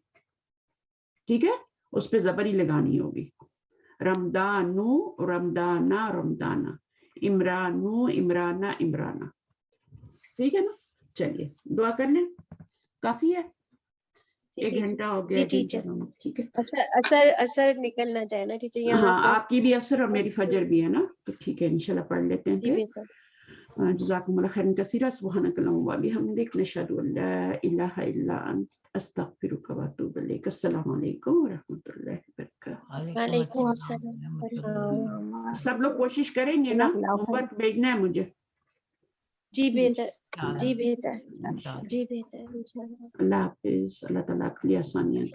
ٹھیک ہے, اس پہ زبر ہی لگانی ہوگی. رمضانو رمضانہ رمضانہ, عمرانو عمرانہ عمرانہ. ٹھیک ہے نا, چلیے دعا کر لیں, کافی ہے, 1 گھنٹہ ہو گیا. جی ٹیچر, ٹھیک ہے, اثر نکل نہ جائے نا ٹیچر, یہاں ہاں سے. آپ کی بھی اثر اور میری فجر بھی ہے نا, تو ٹھیک ہے انشاءاللہ پڑھ لیتے ہیں جی پھر. بہتر. جزاکم اللہ خیرا کثیرا, سبحانک اللہم وبحمدک, نشہد ان لا الہ الا انت, استغفرک واتوب الیک. السلام علیکم ورحمۃ اللہ وبرکاتہ. وعلیکم السلام. سب لوگ کوشش کریں گے نا, ہوم ورک بھیجنا ہے مجھے. جی بہتر, جی بہتر, انشاءاللہ. جی بہتر انشاءاللہ. اللہ حافظ. اللہ تعالیٰ آپ کے لیے آسانیاں